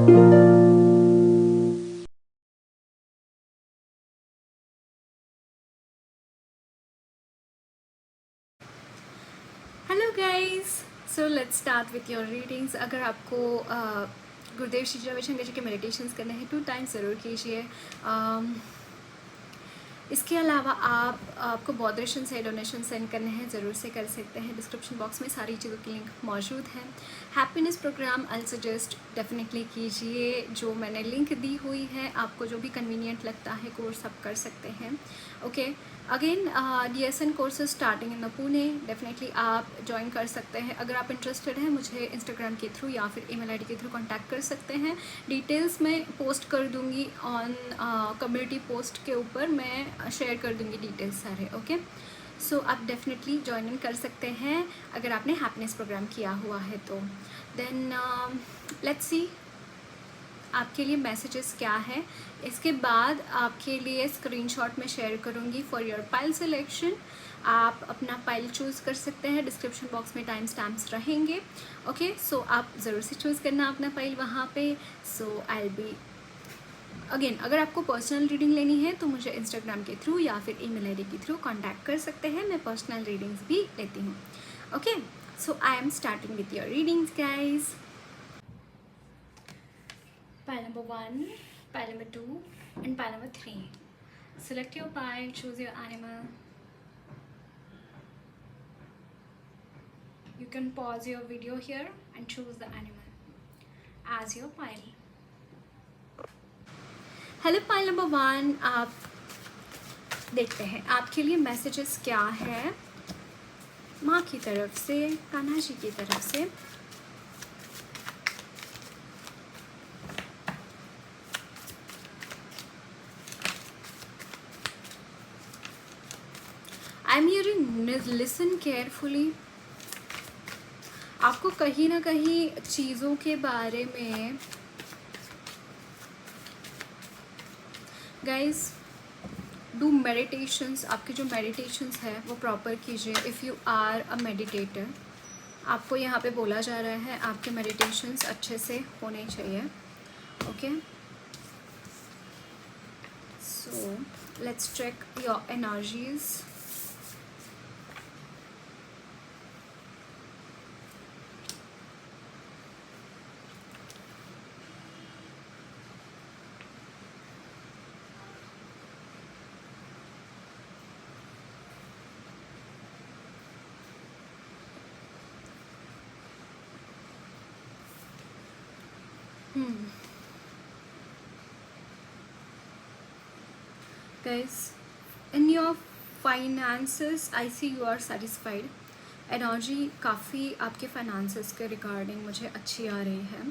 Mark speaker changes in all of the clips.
Speaker 1: Hello guys, so let's start with your readings. अगर आपको गुरुदेव श्री रविशंकर जी के मेडिटेशंस करने हैं 2 टाइम्स ज़रूर कीजिए। इसके अलावा आपको बहुत दर्शन से डोनेशन सेंड करने हैं, ज़रूर से कर सकते हैं। डिस्क्रिप्शन बॉक्स में सारी चीज़ों की लिंक मौजूद है। Happiness programme I suggest definitely कीजिए। जो मैंने लिंक दी हुई है, आपको जो भी कन्वीनियंट लगता है कोर्स आप कर सकते हैं। Okay, again DSN courses starting in Pune, definitely आप ज्वाइन कर सकते हैं। अगर आप इंटरेस्टेड हैं, मुझे इंस्टाग्राम के थ्रू या फिर ईमेल आईडी के थ्रू कांटेक्ट कर सकते हैं। डिटेल्स मैं पोस्ट कर दूंगी ऑन कम्युनिटी पोस्ट के ऊपर, मैं शेयर कर दूंगी डिटेल्स सारे। ओके, सो आप डेफिनेटली ज्वाइन इन कर सकते हैं अगर आपने हैप्पीनेस प्रोग्राम किया हुआ है तो। देन लेट्स सी आपके लिए मैसेजेस क्या है। इसके बाद आपके लिए स्क्रीनशॉट में शेयर करूँगी फॉर योर पाइल सिलेक्शन। आप अपना पाइल चूज़ कर सकते हैं, डिस्क्रिप्शन बॉक्स में टाइम स्टैम्प्स रहेंगे। ओके, सो आप ज़रूर से चूज़ करना अपना पाइल वहाँ पे। सो आई बी अगेन, अगर आपको पर्सनल रीडिंग लेनी है तो मुझे इंस्टाग्राम के थ्रू या फिर ईमेल आईडी के थ्रू कांटेक्ट कर सकते हैं। मैं पर्सनल रीडिंग्स भी लेती हूँ। Okay, so I am starting with your readings guys. Pile number 1, pile number 2 and pile number 3. Select your pile, choose your animal. You can pause your video here and choose the animal as your pile. Hello pile number 1, आप देखते हैं आपके लिए messages क्या है माँ की तरफ से, कान्हा जी की तरफ से। I am hearing listen carefully. आपको कहीं ना कहीं चीज़ों के बारे में गाइज डू मेडिटेशंस। आपके जो मेडिटेशंस है वो प्रॉपर कीजिए। If you are a meditator, आपको यहाँ पे बोला जा रहा है आपके मेडिटेशंस अच्छे से होने चाहिए। Okay, so let's check your energies. Guys, in your finances I see you are satisfied. Energy काफ़ी आपके फाइनेंसेस के रिगार्डिंग मुझे अच्छी आ रही है।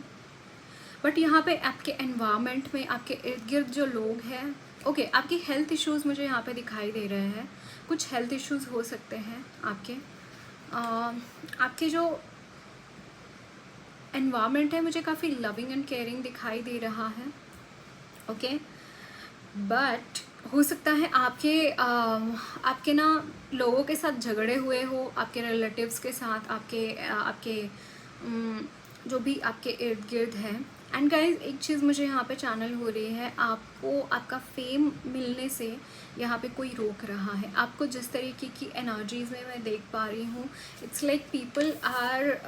Speaker 1: बट यहाँ पे आपके एनवायरनमेंट में आपके इर्द गिर्द जो लोग हैं, ओके, आपकी हेल्थ इश्यूज़ मुझे यहाँ पे दिखाई दे रहे हैं। कुछ हेल्थ इश्यूज़ हो सकते हैं आपके। आपके जो एनवायरनमेंट है मुझे काफ़ी लविंग एंड केयरिंग दिखाई दे रहा है। ओके, बट हो सकता है आपके ना लोगों के साथ झगड़े हुए हो, आपके रिलेटिव्स के साथ, आपके जो भी आपके इर्द गिर्द हैं। एंड गाइज, एक चीज़ मुझे यहाँ पे चैनल हो रही है, आपको आपका फेम मिलने से यहाँ पे कोई रोक रहा है। आपको जिस तरीके की एनर्जीज में मैं देख पा रही हूँ, it's like people are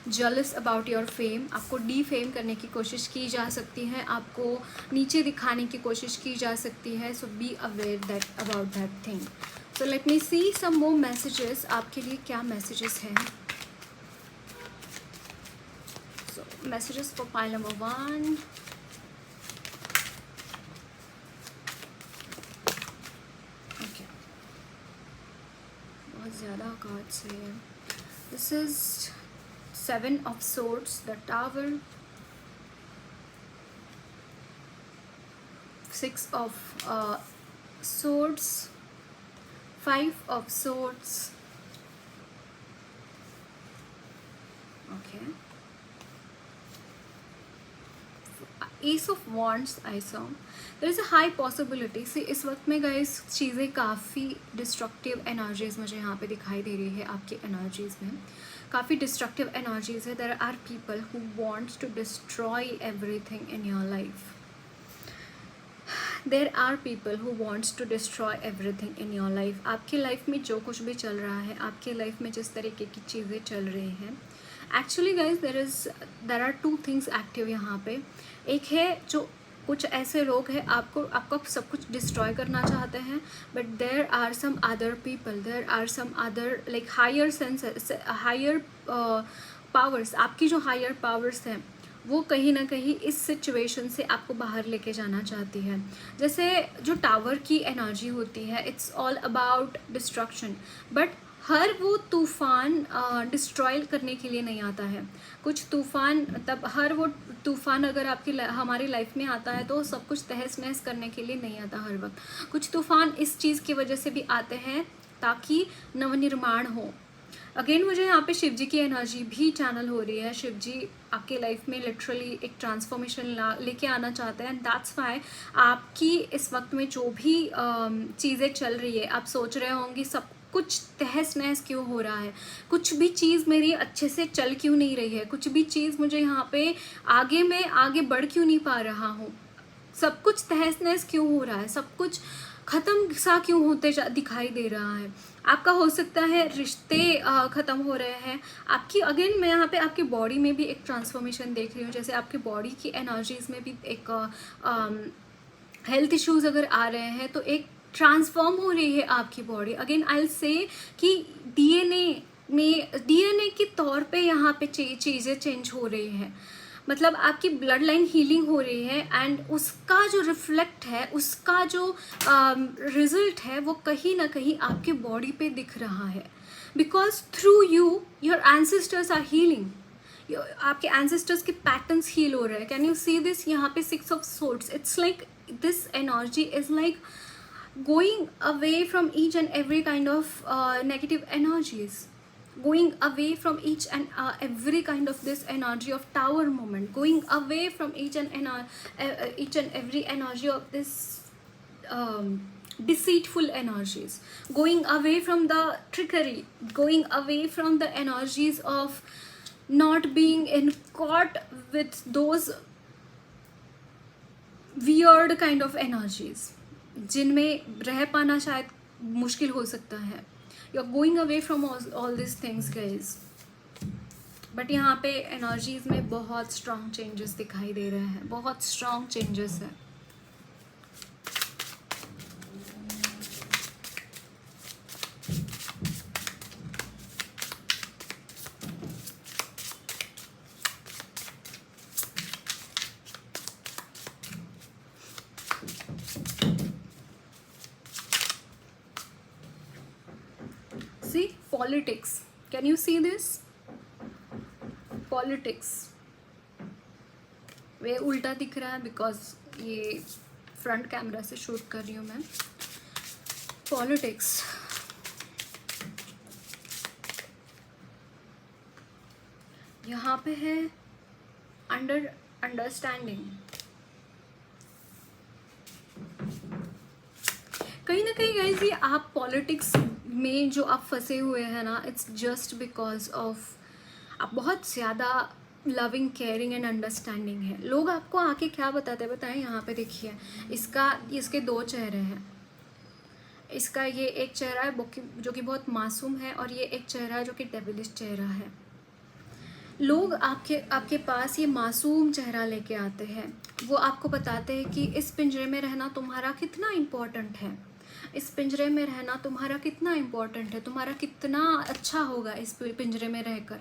Speaker 1: jealous about your fame. आपको डी फेम करने की कोशिश की जा सकती है, आपको नीचे दिखाने की कोशिश की जा सकती है। So be aware that about that thing. So let me see some more messages. आपके लिए क्या मैसेजेस हैं? So messages for pile number 1। Okay, बहुत ज़्यादा कार्ड्स है। This is 7 of Swords, the Tower, 6 of Swords, 5 of Swords. Okay, Ace of Wands I saw. There is a high possibility से इस वक्त में गाइस चीज़ें काफ़ी डिस्ट्रक्टिव एनर्जीज मुझे यहाँ पे दिखाई दे रही है आपकी एनर्जीज में। काफ़ी डिस्ट्रक्टिव एनर्जीज है. There are people who wants to destroy everything in your life. There are people who wants to destroy everything in your life. आपकी लाइफ में जो कुछ भी चल रहा है, आपकी लाइफ में जिस तरीके की चीज़ें चल रही हैं, actually guys there are two things active यहाँ पे. एक है जो कुछ ऐसे लोग हैं आपका सब कुछ डिस्ट्रॉय करना चाहते हैं, but there are some other people, there are some other like higher powers. आपकी जो हायर पावर्स हैं वो कहीं ना कहीं इस सिचुएशन से आपको बाहर लेके जाना चाहती है. जैसे जो टावर की एनर्जी होती है, it's all about destruction, but हर वो तूफ़ान डिस्ट्रॉय करने के लिए नहीं आता है. कुछ तूफ़ान तब हर वो तूफ़ान अगर हमारी लाइफ में आता है तो सब कुछ तहस नहस करने के लिए नहीं आता हर वक्त. कुछ तूफ़ान इस चीज़ की वजह से भी आते हैं ताकि नवनिर्माण हो. अगेन मुझे यहाँ पे शिव जी की एनर्जी भी चैनल हो रही है. शिव जी आपके लाइफ में लिटरली एक ट्रांसफॉर्मेशन लेके आना चाहते हैं, एंड दैट्स वाई आपकी इस वक्त में जो भी चीज़ें चल रही है, आप सोच रहे होंगे सब कुछ तहस नहस क्यों हो रहा है, कुछ भी चीज़ मेरी अच्छे से चल क्यों नहीं रही है, कुछ भी चीज़ मुझे यहाँ पे आगे बढ़ क्यों नहीं पा रहा हूँ, सब कुछ तहस नहस क्यों हो रहा है, सब कुछ ख़त्म सा क्यों होते दिखाई दे रहा है. आपका हो सकता है रिश्ते ख़त्म हो रहे हैं. आपकी अगेन मैं यहाँ पे आपकी बॉडी में भी एक ट्रांसफॉर्मेशन देख रही हूँ. जैसे आपकी बॉडी की एनर्जीज में भी एक हेल्थ इश्यूज़ अगर आ रहे हैं तो एक ट्रांसफॉर्म हो रही है आपकी body. Again I will say कि डीएनए के तौर पे यहाँ पे चीज़ें चेंज हो रही हैं. मतलब आपकी ब्लड लाइन हीलिंग हो रही है, एंड उसका जो रिफ्लेक्ट है, उसका जो रिजल्ट है वो कहीं ना कहीं आपके बॉडी पे दिख रहा है. Because through you your ancestors are healing. आपके एंसेस्टर्स के पैटर्न्स हील हो रहे हैं. Can you see this? यहाँ पे 6 of Swords. It's like this energy is like going away from each and every kind of negative energies, going away from each and every kind of this energy of tower moment, going away from each and every energy of this deceitful energies, going away from the trickery, going away from the energies of not being in caught with those weird kind of energies जिनमें रह पाना शायद मुश्किल हो सकता है. You are going away from all this things guys. But यहाँ पे एनर्जीज में बहुत स्ट्रॉन्ग चेंजेस दिखाई दे रहे हैं, बहुत स्ट्रॉन्ग चेंजेस है. Politics. Can you see this? Politics. वे उल्टा दिख रहा है बिकॉज ये फ्रंट कैमरा से शूट कर रही हूँ मैं. Politics. यहाँ पे है अंडरस्टैंडिंग. कहीं ना कहीं गाइस ये आप पॉलिटिक्स में जो आप फंसे हुए हैं ना, इट्स जस्ट बिकॉज ऑफ आप बहुत ज़्यादा लविंग, केयरिंग एंड अंडरस्टैंडिंग है. लोग आपको आके क्या बताएं. यहाँ पे देखिए, इसके 2 चेहरे हैं. इसका ये एक चेहरा है जो कि बहुत मासूम है, और ये एक चेहरा है जो कि डेविलिश चेहरा है. लोग आपके पास ये मासूम चेहरा लेके आते हैं. वो आपको बताते हैं कि इस पिंजरे में रहना तुम्हारा कितना इम्पोर्टेंट है, इस पिंजरे में रहना तुम्हारा कितना इम्पोर्टेंट है, तुम्हारा कितना अच्छा होगा इस पिंजरे में रहकर,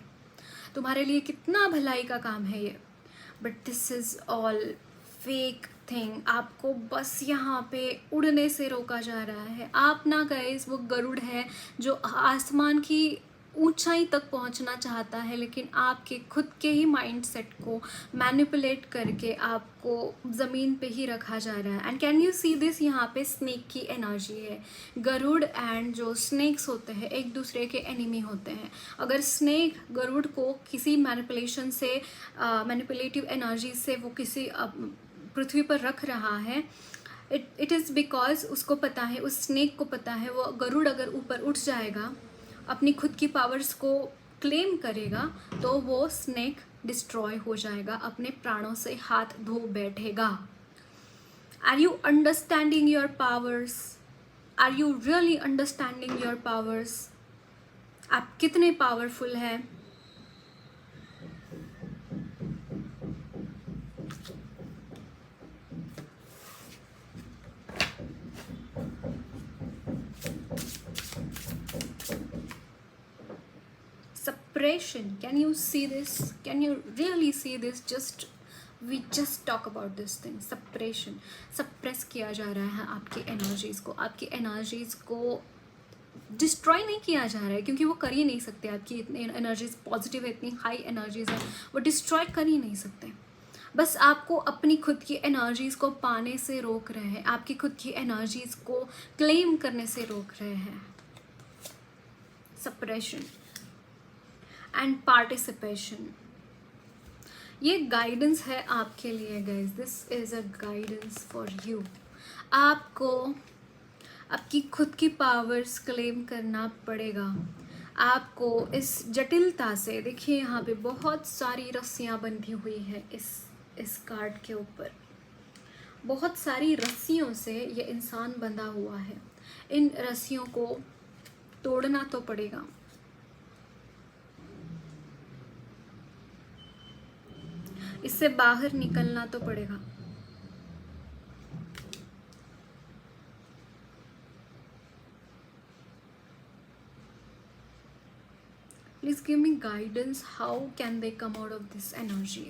Speaker 1: तुम्हारे लिए कितना भलाई का काम है ये. But this is all fake thing. आपको बस यहाँ पे उड़ने से रोका जा रहा है. आप ना गाइस वो गरुड़ है जो आसमान की ऊंचाई तक पहुंचना चाहता है, लेकिन आपके खुद के ही माइंडसेट को मैनिपुलेट करके आपको ज़मीन पे ही रखा जा रहा है. And can you see this? यहाँ पे स्नेक की एनर्जी है. गरुड़ एंड जो स्नेक्स होते हैं एक दूसरे के एनिमी होते हैं. अगर स्नेक गरुड़ को किसी मैनिपुलेशन से, मैनिपुलेटिव एनर्जी से वो किसी पृथ्वी पर रख रहा है, इट इज़ बिकॉज उसको पता है, उस स्नेक को पता है, वो गरुड़ अगर ऊपर उठ जाएगा, अपनी खुद की पावर्स को क्लेम करेगा तो वो स्नेक डिस्ट्रॉय हो जाएगा, अपने प्राणों से हाथ धो बैठेगा। Are you understanding your powers? Are you really understanding your powers? आप कितने पावरफुल हैं? Suppression, can you see this? Can you really see this? We just talk about this thing. Suppression, suppress किया जा रहा है आपकी एनर्जीज को, आपकी एनर्जीज को डिस्ट्रॉय नहीं किया जा रहा है, क्योंकि वो कर ही नहीं सकते। आपकी इतनी एनर्जीज पॉजिटिव है, इतनी हाई एनर्जीज है, वो डिस्ट्रॉय कर ही नहीं सकते। बस आपको अपनी खुद की एनर्जीज को पाने से रोक रहे हैं, आपकी खुद की एनर्जीज को क्लेम करने से रोक रहे हैं। सप्रेशन एंड पार्टिसिपेशन, ये गाइडेंस है आपके लिए guys. This is a guidance for you. आपको आपकी खुद की पावर्स क्लेम करना पड़ेगा। आपको इस जटिलता से, देखिए यहाँ पे बहुत सारी रस्सियाँ बंधी हुई है इस कार्ड के ऊपर, बहुत सारी रस्सियों से ये इंसान बंधा हुआ है। इन रस्सियों को तोड़ना तो पड़ेगा। इससे बाहर निकलना तो पड़ेगा। Please give me guidance. How can they come out of this energy?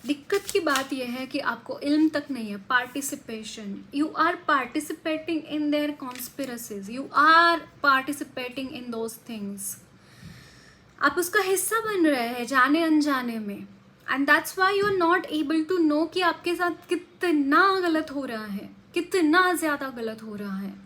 Speaker 1: दिक्कत की बात यह है कि आपको इल्म तक नहीं है। Participation, you are participating in their conspiracies, you are participating in those things. आप उसका हिस्सा बन रहे हैं जाने अनजाने में, and that's why you are not able to know कि आपके साथ कितना गलत हो रहा है, कितना ज़्यादा गलत हो रहा है।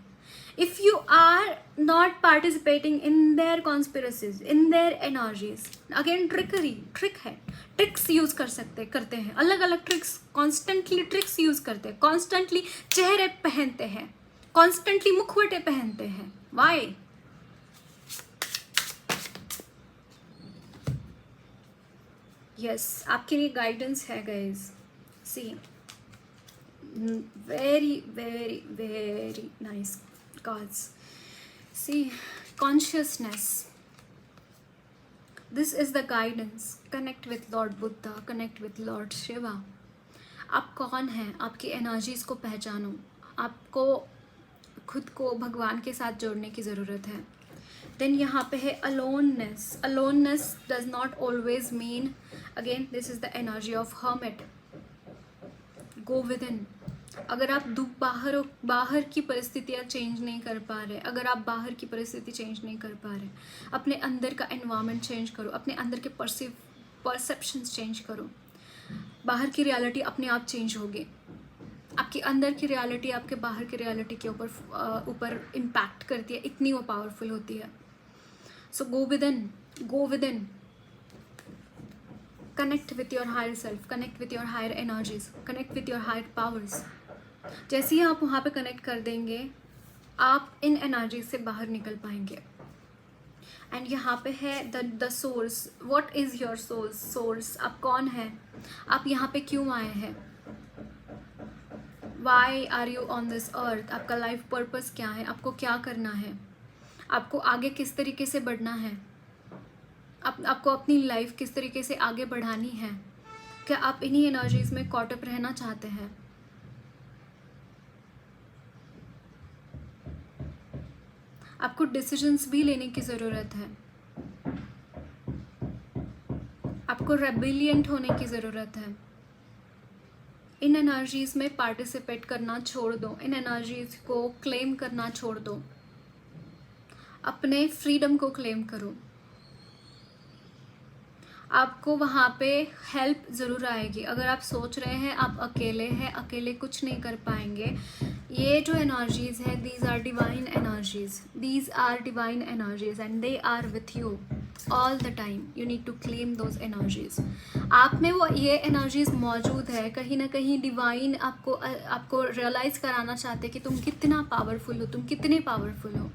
Speaker 1: If you are not participating in their conspiracies, in their energies, again trick है, ट्रिक्स यूज करते हैं, अलग अलग ट्रिक्स, कॉन्स्टेंटली ट्रिक्स यूज करते हैं, कॉन्स्टेंटली चेहरे पहनते हैं, कॉन्स्टेंटली मुखवटे पहनते हैं। वाई? यस, आपके लिए गाइडेंस है guys. See, very very very nice cards. See, consciousness, this is the guidance. Connect with Lord Buddha, connect with Lord Shiva. आप कौन हैं? आपकी एनर्जीज को पहचानो। आपको खुद को भगवान के साथ जोड़ने की ज़रूरत है। देन यहाँ पे है aloneness. Aloneness does not always mean, again this is the energy of hermit. Go with in. अगर आप बाहर की परिस्थितियाँ चेंज नहीं कर पा रहे, अगर आप बाहर की परिस्थिति चेंज नहीं कर पा रहे, अपने अंदर का एनवायरनमेंट चेंज करो, अपने अंदर के परसेप्शंस चेंज करो। बाहर की रियलिटी अपने आप चेंज होगी। आपके अंदर की रियलिटी आपके बाहर की रियलिटी के ऊपर इम्पैक्ट करती है, इतनी वो पावरफुल होती है। So go within, go within, connect with your higher self, connect with your higher energies, connect with your higher powers. जैसे ही आप वहाँ पे कनेक्ट कर देंगे, आप इन एनर्जी से बाहर निकल पाएंगे। एंड यहाँ पे है the source. What is your source? आप कौन हैं? आप यहाँ पे क्यों आए हैं? Why are you on this earth? आपका लाइफ पर्पस क्या है? आपको क्या करना है? आपको आगे किस तरीके से बढ़ना है? आपको अपनी लाइफ किस तरीके से आगे बढ़ानी है? क्या आप इन्हीं एनर्जीज में कॉट अप रहना चाहते हैं? आपको डिसीजंस भी लेने की ज़रूरत है। आपको रेबिलियंट होने की ज़रूरत है। इन एनर्जीज में पार्टिसिपेट करना छोड़ दो, इन एनर्जीज को क्लेम करना छोड़ दो, अपने फ्रीडम को क्लेम करो। आपको वहाँ पे हेल्प ज़रूर आएगी। अगर आप सोच रहे हैं आप अकेले हैं, अकेले कुछ नहीं कर पाएंगे, ये जो एनर्जीज़ है, these are divine energies, these are divine energies and they are with you. All the time you need to claim those energies. आप में वो ये एनर्जीज मौजूद है, कहीं ना कहीं डिवाइन आपको रियलाइज़ कराना चाहते हैं कि तुम कितना पावरफुल हो, तुम कितने पावरफुल हो।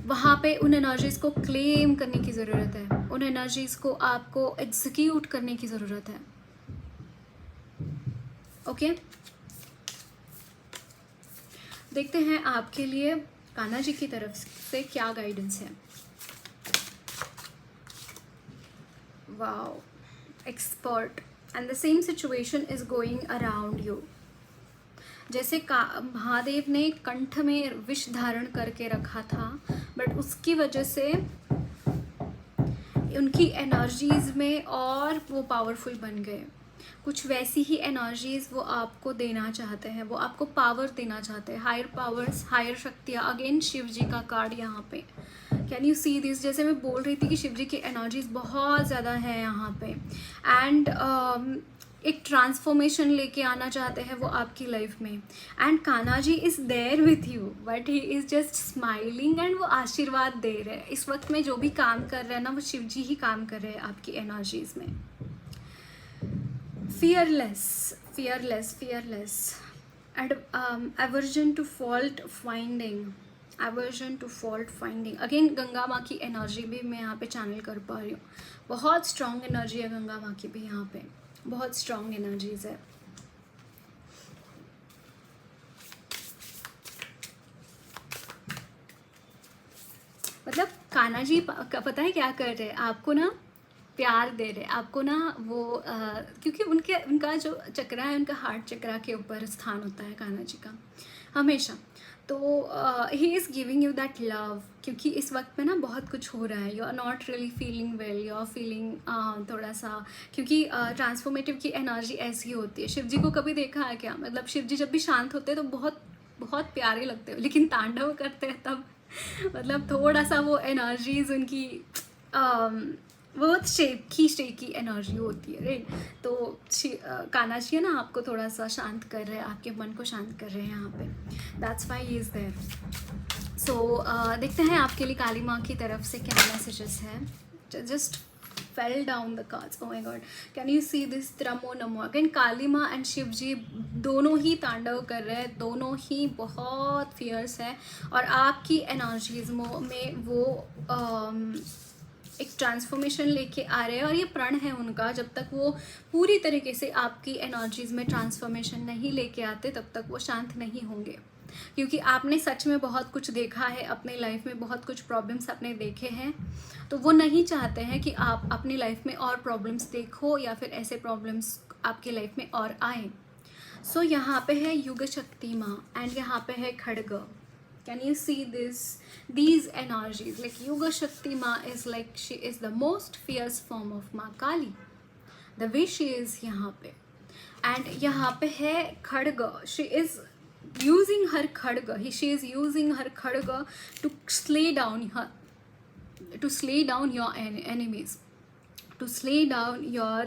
Speaker 1: वहाँ पे उन एनर्जीज़ को क्लेम करने की ज़रूरत है, उन एनर्जीज़ को आपको एग्जीक्यूट करने की ज़रूरत है। ओके, देखते हैं आपके लिए कान्हा जी की तरफ से क्या गाइडेंस है। Wow, expert and the same situation is going around you. जैसे महादेव ने कंठ में विष धारण करके रखा था, बट उसकी वजह से उनकी एनर्जीज में और वो पावरफुल बन गए। कुछ वैसी ही एनर्जीज वो आपको देना चाहते हैं, वो आपको पावर देना चाहते हैं, हायर पावर्स, हायर शक्तियाँ। अगेन शिव जी का कार्ड यहाँ पे, कैन यू सी दिस। जैसे मैं बोल रही थी कि शिव जी की एनर्जीज बहुत ज़्यादा है यहाँ पे, एंड एक ट्रांसफॉर्मेशन लेके आना चाहते हैं वो आपकी लाइफ में। And Kanha ji is there with you, but he is just smiling and वो आशीर्वाद दे रहे हैं। इस वक्त में जो भी काम कर रहे हैं ना, वो शिव जी ही काम कर रहे हैं आपकी एनर्जीज में। fearless, fearless, fearless, and aversion to fault finding, aversion to fault finding। Again Ganga माँ की एनर्जी भी मैं यहाँ पे चैनल कर पा रही हूँ। बहुत स्ट्रॉन्ग एनर्जी है गंगा माँ की भी यहाँ पे, बहुत स्ट्रॉन्ग एनर्जीज है। मतलब कान्हा जी पता है क्या कर रहे हैं, आपको ना प्यार दे रहे, आपको ना वो क्योंकि उनका जो चक्रा है, उनका हार्ट चक्रा के ऊपर स्थान होता है कान्हा जी का हमेशा। तो he is giving you that love, क्योंकि इस वक्त में ना बहुत कुछ हो रहा है। You are not really feeling well, you are feeling थोड़ा सा, क्योंकि ट्रांसफॉर्मेटिव की एनर्जी ऐसी होती है। शिव जी को कभी देखा है क्या? मतलब शिव जी जब भी शांत होते हैं तो बहुत बहुत प्यारे लगते हैं, लेकिन तांडव करते हैं तब मतलब थोड़ा सा वो एनर्जीज उनकी बहुत शेकी एनर्जी होती है, राइट। तो कान्हा जी है ना, आपको थोड़ा सा शांत कर रहे हैं, आपके मन को शांत कर रहे हैं यहाँ पे। That's why he is there. So देखते हैं आपके लिए काली माँ की तरफ से क्या मैसेजेस है। Just fell down the cards, oh my God, can you see this त्रमो नमो। अगेन काली माँ एंड शिव जी दोनों ही तांडव कर रहे हैं, दोनों ही बहुत फियर्स है, और आपकी एनर्जीज में वो एक ट्रांसफॉर्मेशन लेके आ रहे हैं। और ये प्रण है उनका, जब तक वो पूरी तरीके से आपकी एनर्जीज में ट्रांसफॉर्मेशन नहीं लेके आते तब तक वो शांत नहीं होंगे, क्योंकि आपने सच में बहुत कुछ देखा है अपनी लाइफ में, बहुत कुछ प्रॉब्लम्स आपने देखे हैं। तो वो नहीं चाहते हैं कि आप अपनी लाइफ में और प्रॉब्लम्स देखो, या फिर ऐसे प्रॉब्लम्स आपकी लाइफ में और आए। सो यहाँ पे है युग शक्ति माँ, एंड यहाँ पे है खड़ग। Can you see these energies? Like Yuga Shakti Ma is like, she is the most fierce form of Ma Kali, the way she is यहाँ पे। and यहाँ पे है खड़ग, she is using her Kharga, she is using her Kharga to slay down your enemies, to slay down your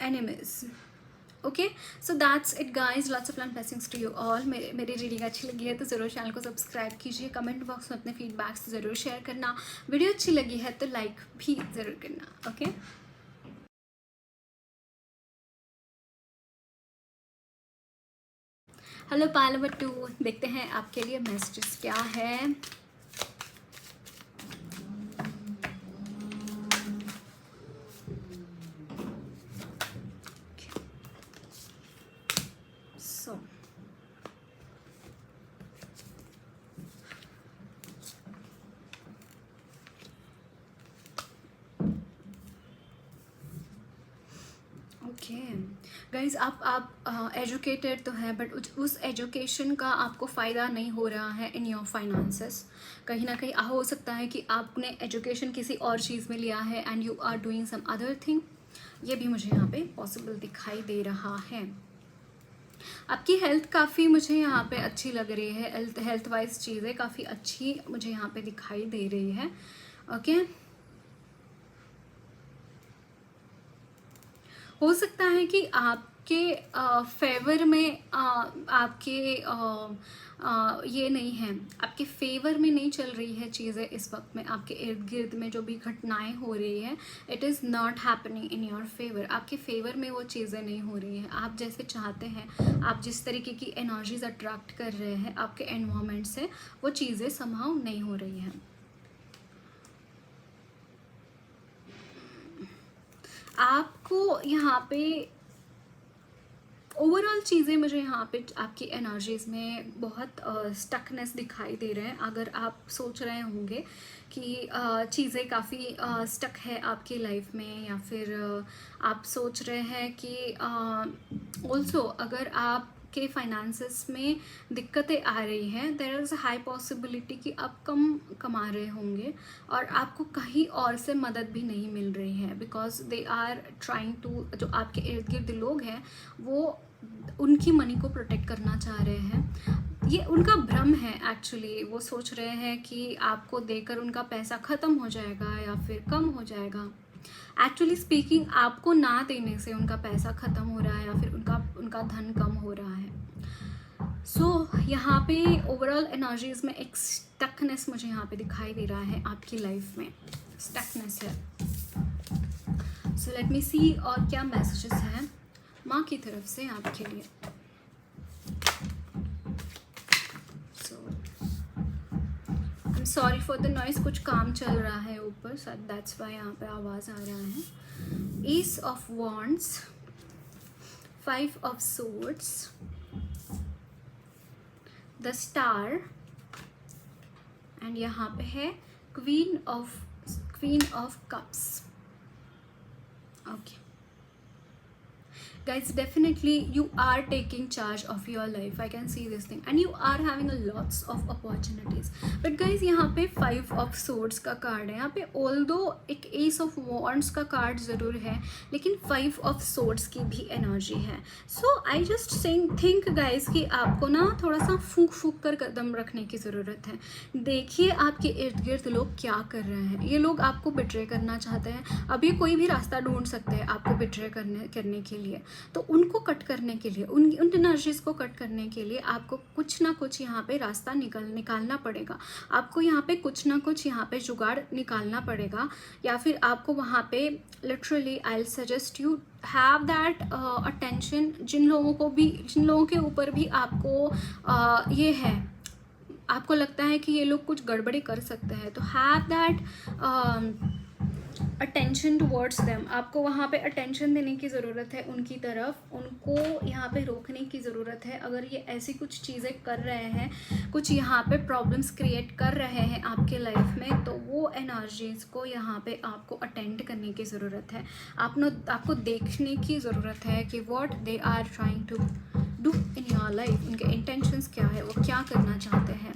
Speaker 1: enemies। Okay, so that's it guys, lots of love blessings to you all. मेरी reading अच्छी लगी है तो ज़रूर channel को subscribe कीजिए, comment box में अपने फीडबैक्स ज़रूर शेयर करना, वीडियो अच्छी लगी है तो लाइक भी ज़रूर करना। ओके, हेलो पालवटू, देखते हैं आपके लिए मैसेजेस क्या है। सो ओके गाइज, आप एजुकेटेड तो हैं, बट उस एजुकेशन का आपको फ़ायदा नहीं हो रहा है इन योर फाइनेंसेस। कहीं ना कहीं हो सकता है कि आपने एजुकेशन किसी और चीज़ में लिया है and you are doing some other thing. ये भी मुझे यहाँ पे पॉसिबल दिखाई दे रहा है। आपकी हेल्थ काफ़ी मुझे यहाँ पे अच्छी लग रही है, हेल्थ वाइज चीज़ें काफ़ी अच्छी मुझे यहाँ पे दिखाई दे रही है। ओके, हो सकता है कि आप आपके फेवर में आपके ये नहीं है, आपके फेवर में नहीं चल रही है चीज़ें इस वक्त में। आपके इर्द गिर्द में जो भी घटनाएं हो रही है, it is not happening in your favour. आपके फेवर में वो चीज़ें नहीं हो रही हैं। आप जैसे चाहते हैं, आप जिस तरीके की एनर्जीज अट्रैक्ट कर रहे हैं आपके एनवायरनमेंट से, वो चीज़ें समहाउ नहीं हो रही हैं। आपको यहाँ पे ओवरऑल चीज़ें, मुझे यहाँ पे आपकी एनर्जीज़ में बहुत स्टकनेस दिखाई दे रहे हैं। अगर आप सोच रहे होंगे कि चीज़ें काफ़ी स्टक है आपकी लाइफ में, या फिर आप सोच रहे हैं कि ऑल्सो अगर आप के फाइनेंसेस में दिक्कतें आ रही हैं, there is a high possibility कि आप कम कमा रहे होंगे और आपको कहीं और से मदद भी नहीं मिल रही है, because they are trying to, जो आपके इर्द गिर्द लोग हैं वो उनकी मनी को प्रोटेक्ट करना चाह रहे हैं। ये उनका भ्रम है एक्चुअली। वो सोच रहे हैं कि आपको देकर उनका पैसा ख़त्म हो जाएगा या फिर कम हो जाएगा। एक्चुअली स्पीकिंग, आपको ना देने से उनका पैसा ख़त्म हो रहा है या फिर उनका धन कम हो रहा है। सो यहाँ पे ओवरऑल एनर्जीज में एक स्टकनेस मुझे यहाँ पे दिखाई दे रहा है, आपकी लाइफ में स्टकनेस है। सो लेट मी सी और क्या मैसेजेस हैं माँ की तरफ से आपके लिए। सॉरी फॉर द नॉइस, कुछ काम चल रहा है ऊपर, सो दैट्स वाई यहाँ पे आवाज़ आ रहा है। S of wands, 5 of swords, the star, and यहाँ पे है queen of cups. Okay guys, definitely you are taking charge of your life. I can see this thing and you are having a lots of opportunities. But guys, यहाँ पे 5 of swords का card है। यहाँ पे although एक ace of wands का card ज़रूर है, लेकिन 5 of swords की भी एनर्जी है। So I just think guys कि आपको ना थोड़ा सा फूंक कर कदम रखने की ज़रूरत है। देखिए आपके इर्द गिर्द लोग क्या कर रहे हैं। ये लोग आपको बिट्रे करना चाहते हैं। अब ये कोई भी रास्ता ढूंढ सकते हैं आपको बिट्रे करने के लिए। तो उनको कट करने के लिए, उन एनर्जीज़ को कट करने के लिए आपको कुछ ना कुछ यहाँ पे रास्ता निकालना पड़ेगा। आपको यहाँ पे कुछ ना कुछ यहाँ पे जुगाड़ निकालना पड़ेगा, या फिर आपको वहाँ पे literally I will suggest you have that attention. जिन लोगों के ऊपर भी आपको ये है, आपको लगता है कि ये लोग कुछ गड़बड़ी कर सकते हैं, तो have that attention towards them. आपको वहाँ पे अटेंशन देने की ज़रूरत है उनकी तरफ, उनको यहाँ पे रोकने की ज़रूरत है। अगर ये ऐसी कुछ चीज़ें कर रहे हैं, कुछ यहाँ पे प्रॉब्लम्स क्रिएट कर रहे हैं आपके लाइफ में, तो वो एनर्जीज़ को यहाँ पे आपको अटेंड करने की ज़रूरत है। आपको देखने की ज़रूरत है कि what they are trying to do in your life. उनके इंटेंशंस क्या है, वो क्या करना चाहते हैं।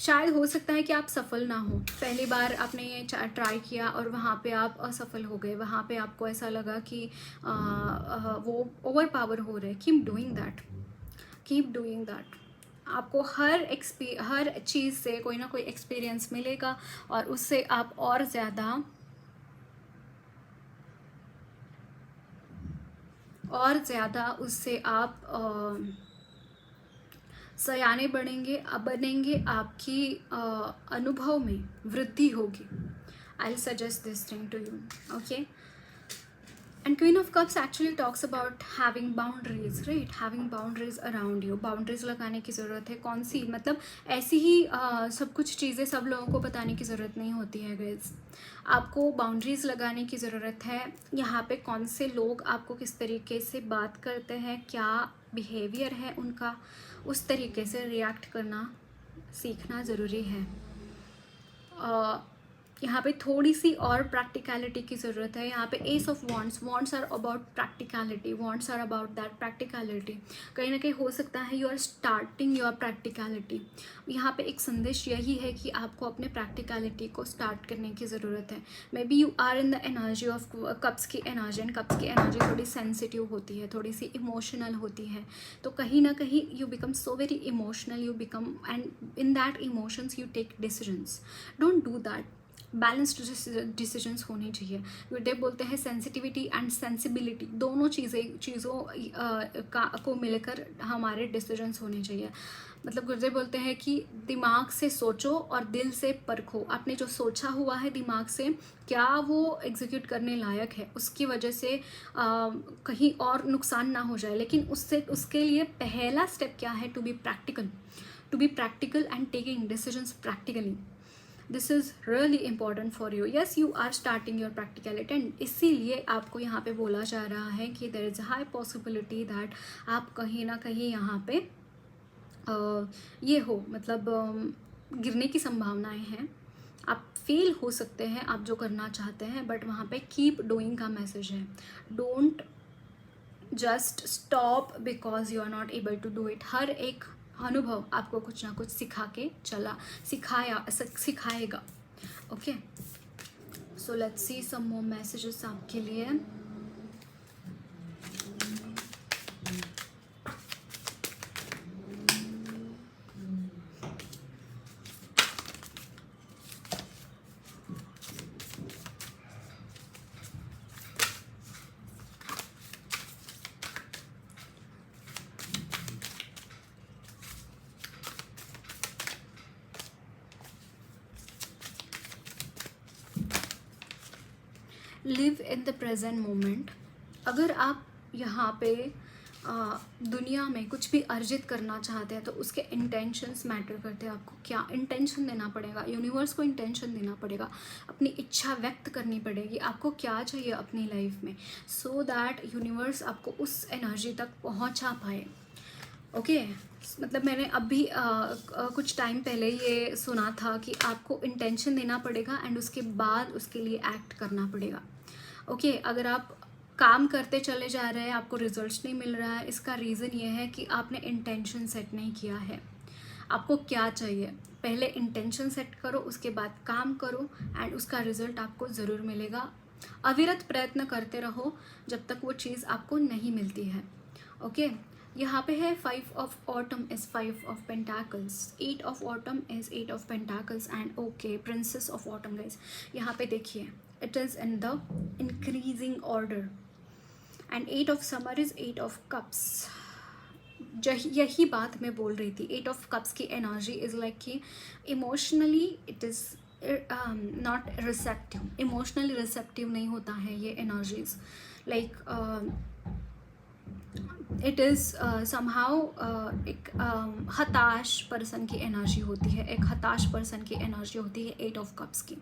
Speaker 1: शायद हो सकता है कि आप सफल ना हो। पहली बार आपने ये ट्राई किया और वहाँ पे आप असफल हो गए, वहाँ पे आपको ऐसा लगा कि वो ओवर पावर हो रहे। Keep doing that. आपको हर चीज़ से कोई ना कोई एक्सपीरियंस मिलेगा और उससे आप और ज़्यादा उससे आप सयाने बनेंगे, आपकी अनुभव में वृद्धि होगी। I will suggest this thing to you, okay. And queen of cups actually talks about having boundaries, right. Having boundaries around you. Boundaries लगाने की ज़रूरत है। कौन सी, मतलब ऐसी ही सब कुछ चीज़ें सब लोगों को बताने की ज़रूरत नहीं होती है गाइस। आपको बाउंड्रीज़ लगाने की ज़रूरत है। यहाँ पे कौन से लोग आपको किस तरीके से बात करते हैं, क्या बिहेवियर है उनका, उस तरीके से रिएक्ट करना सीखना ज़रूरी है। यहाँ पे थोड़ी सी और प्रैक्टिकलिटी की ज़रूरत है। यहाँ पे ace of wands are about practicality, wands are about that practicality. कहीं ना कहीं हो सकता है you are starting your practicality. यहाँ पे एक संदेश यही है कि आपको अपने प्रैक्टिकलिटी को स्टार्ट करने की ज़रूरत है। Maybe you are in the energy of cups की एनर्जी, एंड कप्स की एनर्जी थोड़ी सेंसिटिव होती है, थोड़ी सी इमोशनल होती है। तो कहीं ना कहीं you become so very emotional, you become, and in that emotions you take decisions. Don't do that. Balanced decisions होने चाहिए। गुरुदेव बोलते हैं सेंसिटिविटी एंड सेंसिबिलिटी दोनों चीज़ों को मिलकर हमारे डिसीजंस होने चाहिए। मतलब गुरुदेव बोलते हैं कि दिमाग से सोचो और दिल से परखो। आपने जो सोचा हुआ है दिमाग से, क्या वो एग्जीक्यूट करने लायक है, उसकी वजह से कहीं और नुकसान ना हो जाए। लेकिन उसके लिए पहला स्टेप क्या है? To be practical and taking decisions practically. This is really important for you. Yes, you are starting your practicality and इसीलिए आपको यहाँ पे बोला जा रहा है कि there is a high possibility that आप कहीं ना कहीं यहाँ पे ये हो, मतलब गिरने की संभावनाएं हैं, आप फेल हो सकते हैं आप जो करना चाहते हैं। बट वहाँ पे कीप डूइंग का मैसेज है। Don't just stop because you are not able to do it. हर एक अनुभव आपको कुछ ना कुछ सिखाएगा। Okay, so let's see some more messages आपके लिए। Live in the present moment. अगर आप यहाँ पे दुनिया में कुछ भी अर्जित करना चाहते हैं तो उसके इंटेंशंस मैटर करते हैं। आपको क्या इंटेंशन देना पड़ेगा? यूनिवर्स को इंटेंशन देना पड़ेगा, अपनी इच्छा व्यक्त करनी पड़ेगी। आपको क्या चाहिए अपनी लाइफ में, सो दैट यूनिवर्स आपको उस एनर्जी तक पहुँचा पाए। ओके, मतलब मैंने अभी कुछ टाइम पहले ये सुना था कि आपको इंटेंशन देना पड़ेगा एंड उसके बाद उसके लिए एक्ट करना पड़ेगा। ओके, अगर आप काम करते चले जा रहे हैं, आपको रिजल्ट्स नहीं मिल रहा है, इसका रीज़न ये है कि आपने इंटेंशन सेट नहीं किया है। आपको क्या चाहिए, पहले इंटेंशन सेट करो, उसके बाद काम करो एंड उसका रिजल्ट आपको ज़रूर मिलेगा। अविरत प्रयत्न करते रहो जब तक वो चीज़ आपको नहीं मिलती है। ओके, यहाँ पे है 5 of autumn is 5 of pentacles, 8 of autumn is 8 of pentacles and okay princess of autumn guys. यहाँ पे देखिए, it is in the increasing order and 8 of summer is 8 of cups. यही बात मैं बोल रही थी। 8 ऑफ कप्स की एनर्जी इज़ लाइक कि emotionally it is not receptive, emotionally receptive नहीं होता है ये energies. Like it is somehow एक हताश पर्सन की एनर्जी होती है, एक हताश पर्सन की एनर्जी होती है 8 ऑफ कप्स की,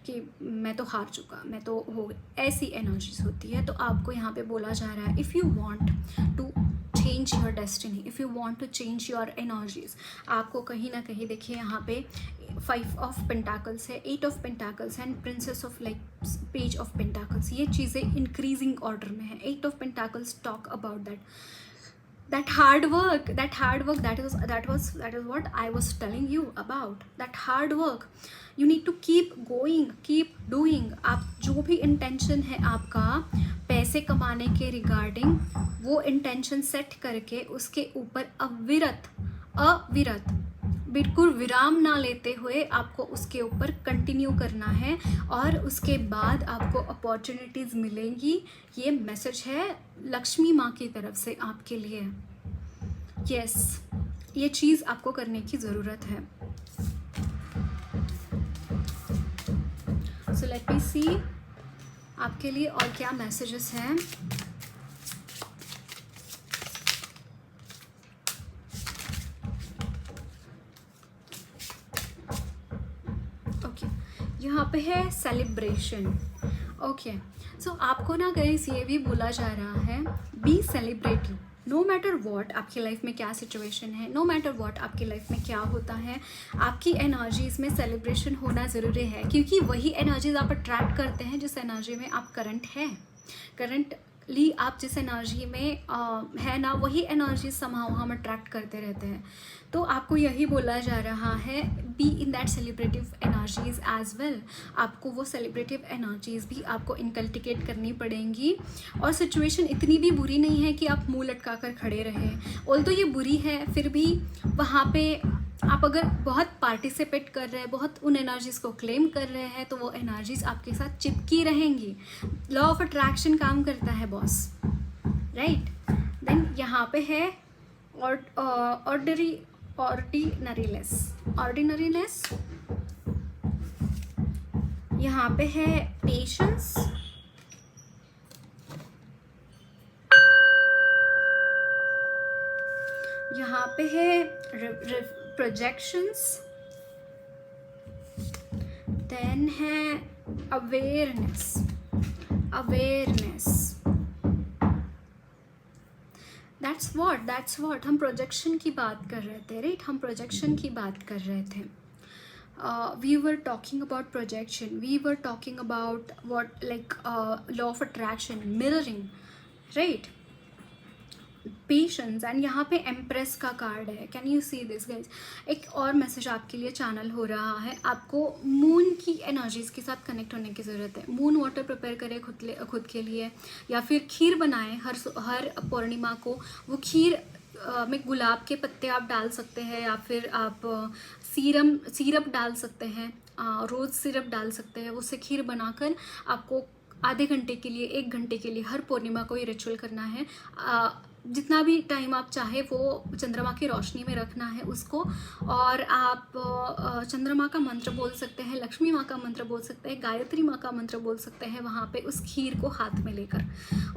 Speaker 1: कि मैं तो हार चुका, मैं तो हो, ऐसी एनर्जीज होती है। तो आपको यहाँ पे बोला जा रहा है, if you want to change your destiny, if you want to change your energies, आपको कहीं ना कहीं देखिए यहाँ पे 5 ऑफ पेंटाकल्स है, 8 of pentacles and princess of like page of pentacles. ये चीज़ें इंक्रीजिंग ऑर्डर में है। 8 of pentacles talk about that hard work, that is what I was telling you about, that hard work. You need to keep going, keep doing. आप जो भी intention है आपका पैसे कमाने के रिगार्डिंग, वो इंटेंशन सेट करके उसके ऊपर अविरत बिल्कुल विराम ना लेते हुए आपको उसके ऊपर कंटिन्यू करना है और उसके बाद आपको अपॉर्चुनिटीज़ मिलेंगी। ये मैसेज है लक्ष्मी माँ की तरफ से आपके लिए। यस, ये चीज़ आपको करने की ज़रूरत है। सो लेट मी सी आपके लिए और क्या मैसेजेस हैं। यहाँ पे है सेलिब्रेशन। ओके, सो आपको ना गाइस ये भी बोला जा रहा है, बी सेलिब्रेटिव। नो मैटर वॉट आपकी लाइफ में क्या सिचुएशन है, नो मैटर वॉट आपकी लाइफ में क्या होता है, आपकी एनर्जीज़ में सेलिब्रेशन होना ज़रूरी है, क्योंकि वही एनर्जीज आप अट्रैक्ट करते हैं जिस एनर्जी में आप करंटली आप जिस एनर्जी में है ना, वही एनर्जी समहाउ हम अट्रैक्ट करते रहते हैं। तो आपको यही बोला जा रहा है, be in that celebrative energies as well. आपको वो सेलिब्रेटिव एनर्जीज भी आपको इनकल्टिकेट करनी पड़ेंगी। और सिचुएशन इतनी भी बुरी नहीं है कि आप मुंह लटका कर खड़े रहें। ऑल्दो ये बुरी है, फिर भी वहाँ पे आप अगर बहुत पार्टिसिपेट कर रहे हैं, बहुत उन एनर्जीज़ को क्लेम कर रहे हैं, तो वो एनर्जीज़ आपके साथ चिपकी रहेंगी. लॉ ऑफ अट्रैक्शन काम करता है बॉस, राइट. देन यहाँ पे है ऑर्डिनरीनेस. यहाँ पे है पेशेंस. यहाँ पे है प्रोजेक्शंस. देन है अवेयरनेस. दैट्स व्हाट हम प्रोजेक्शन की बात कर रहे थे, राइट. हम प्रोजेक्शन की बात कर रहे थे. We were talking about projection, we were talking about what like law of attraction, mirroring, right. Patience. And यहाँ पे एम्प्रेस का कार्ड है. Can you see this guys. एक और मैसेज आपके लिए चैनल हो रहा है. आपको मून की एनर्जीज़ के साथ कनेक्ट होने की ज़रूरत है. मून वाटर प्रिपेयर करें खुद के लिए, या फिर खीर बनाएं हर पूर्णिमा को. वो खीर में गुलाब के पत्ते आप डाल सकते हैं, या फिर आप सिरप डाल सकते हैं, रोज़ सिरप डाल सकते हैं. उससे खीर बनाकर आपको आधे घंटे के लिए, 1 घंटे के लिए हर पूर्णिमा को ये रिचुअल करना है. जितना भी टाइम आप चाहे वो चंद्रमा की रोशनी में रखना है उसको. और आप चंद्रमा का मंत्र बोल सकते हैं, लक्ष्मी माँ का मंत्र बोल सकते हैं, गायत्री माँ का मंत्र बोल सकते हैं वहाँ पे उस खीर को हाथ में लेकर.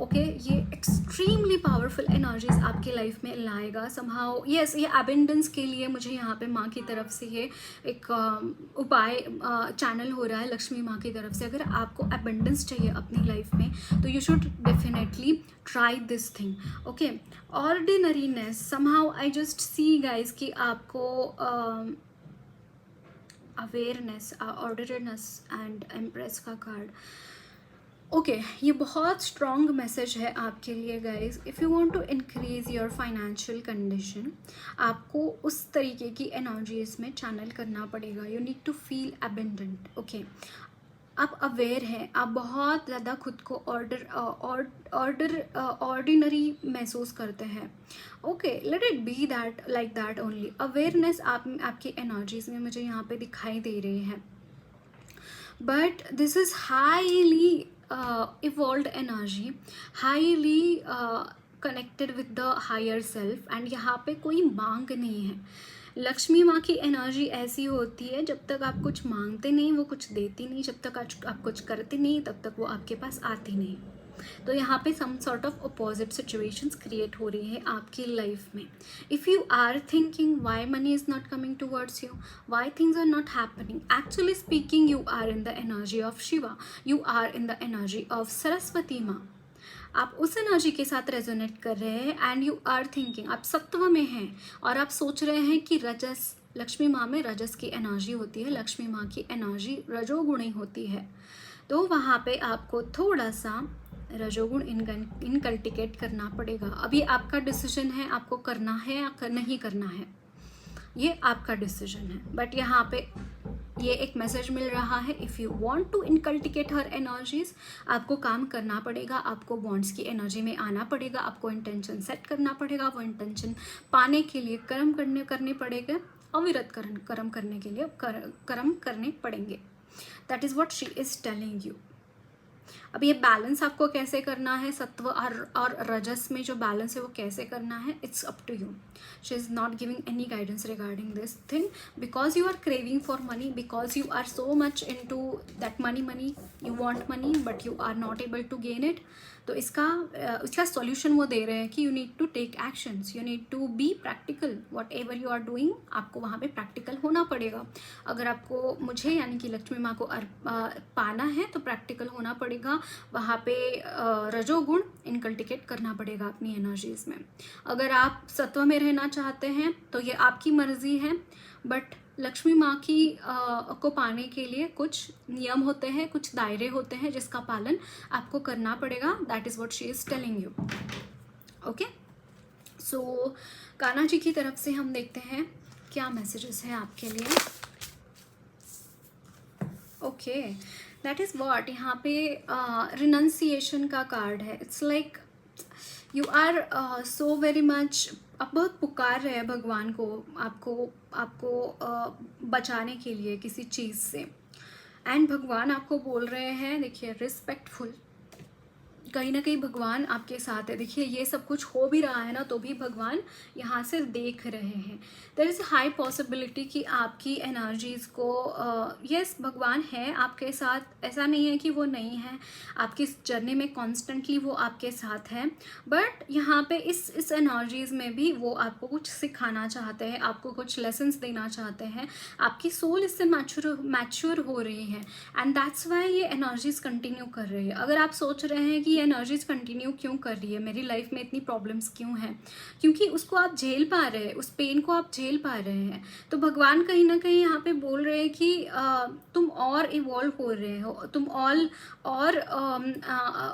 Speaker 1: ओके. ये एक्सट्रीमली पावरफुल एनर्जीज आपके लाइफ में लाएगा समहाउ. यस, ये अबेंडेंस के लिए मुझे यहाँ पे माँ की तरफ से ये एक उपाय चैनल हो रहा है लक्ष्मी माँ की तरफ से. अगर आपको अबेंडेंस चाहिए अपनी लाइफ में तो you should definitely try this thing. Okay. Ordinariness. Somehow I just see guys कि आपको अवेयरनेस, ऑर्डिनरीनेस एंड एम्प्रेस का कार्ड. ओके. ये बहुत स्ट्रॉन्ग मैसेज है आपके लिए guys. If you want to increase your financial condition, आपको उस तरीके की एनर्जीज में चैनल करना पड़ेगा. You need to feel abundant. Okay. आप अवेयर हैं, आप बहुत ज़्यादा खुद को ऑर्डिनरी महसूस करते हैं. Okay. Let it be that, like that only. Awareness आपकी एनर्जीज में मुझे यहाँ पे दिखाई दे रही है. But this is highly evolved energy, highly connected with the higher self. And यहाँ पे कोई मांग नहीं है. लक्ष्मी माँ की एनर्जी ऐसी होती है, जब तक आप कुछ मांगते नहीं वो कुछ देती नहीं, जब तक आप कुछ करते नहीं तब तक वो आपके पास आती नहीं. तो यहाँ पे some sort of opposite situations create हो रही है आपकी लाइफ में. If you are thinking why money is not coming towards you, why things are not happening, actually speaking you are in the energy of Shiva, you are in the energy of Saraswati माँ. आप उस energy के साथ resonate कर रहे हैं. And you are thinking, आप सत्व में हैं और आप सोच रहे हैं कि रजस, लक्ष्मी माँ में रजस की एनर्जी होती है, लक्ष्मी माँ की एनर्जी रजोगुणी होती है. तो वहाँ पे आपको थोड़ा सा रजोगुण इनकल्टिकेट करना पड़ेगा. अभी आपका डिसीजन है, आपको करना है या नहीं करना है, ये आपका डिसीजन है. बट यहाँ पे ये एक मैसेज मिल रहा है. If you want to inculcate her energies, आपको काम करना पड़ेगा, आपको बॉन्ड्स की एनर्जी में आना पड़ेगा, आपको इंटेंशन सेट करना पड़ेगा. वो इंटेंशन पाने के लिए कर्म करने पड़ेगा, अविरत कर्म करने के लिए कर्म करने पड़ेंगे. That is what she is telling you. अब ये बैलेंस आपको कैसे करना है, सत्व और रजस में जो बैलेंस है वो कैसे करना है, it's up to you. She is not giving any guidance regarding this thing, because you are craving for money, because you are so much into that money, you want money but you are not able to gain it. तो इसका solution वो दे रहे हैं कि you need to take actions, you need to be practical. Whatever you are doing, आपको वहाँ पे प्रैक्टिकल होना पड़ेगा. अगर आपको मुझे यानी कि लक्ष्मी माँ को पाना है तो प्रैक्टिकल होना पड़ेगा. वहाँ पे रजोगुण इनकल्टिकेट करना पड़ेगा अपनी एनर्जीज में. अगर आप सत्व में रहना चाहते हैं तो ये आपकी मर्जी है. बट लक्ष्मी माँ की को पाने के लिए कुछ नियम होते हैं, कुछ दायरे होते हैं जिसका पालन आपको करना पड़ेगा. That is what she is telling you. Okay. So Kanha ji की तरफ से हम देखते हैं क्या मैसेजेस हैं आपके लिए. ओके. That is what. यहाँ पे रिनंसिएशन का कार्ड है. It's like you are so very much, आप बहुत पुकार रहे हैं भगवान को, आपको आपको बचाने के लिए किसी चीज़ से। एंड भगवान आपको बोल रहे हैं, देखिए रिस्पेक्टफुल, कहीं ना कहीं भगवान आपके साथ है। देखिए ये सब कुछ हो भी रहा है ना, तो भी भगवान यहाँ से देख रहे हैं। देयर इज़ हाई पॉसिबिलिटी कि आपकी एनर्जीज़ को यस भगवान है आपके साथ, ऐसा नहीं है कि वो नहीं है, आपकी इस जर्नी में कॉन्स्टेंटली वो आपके साथ है। बट यहाँ पे इस एनर्जीज़ में भी वो आपको कुछ सिखाना चाहते हैं, आपको कुछ लेसन्स देना चाहते हैं। आपकी सोल इससे मैच्योर हो रही है, एंड दैट्स वाई ये एनर्जीज कंटिन्यू कर रही है। अगर आप सोच रहे हैं कि ये एनर्जीज कंटिन्यू क्यों कर रही है, मेरी लाइफ में इतनी प्रॉब्लम्स क्यों हैं, क्योंकि उसको आप झेल पा रहे हैं, उस पेन को आप झेल पा रहे हैं। तो भगवान कहीं ना कहीं यहाँ पे बोल रहे हैं कि तुम और इवॉल्व हो रहे हो, तुम और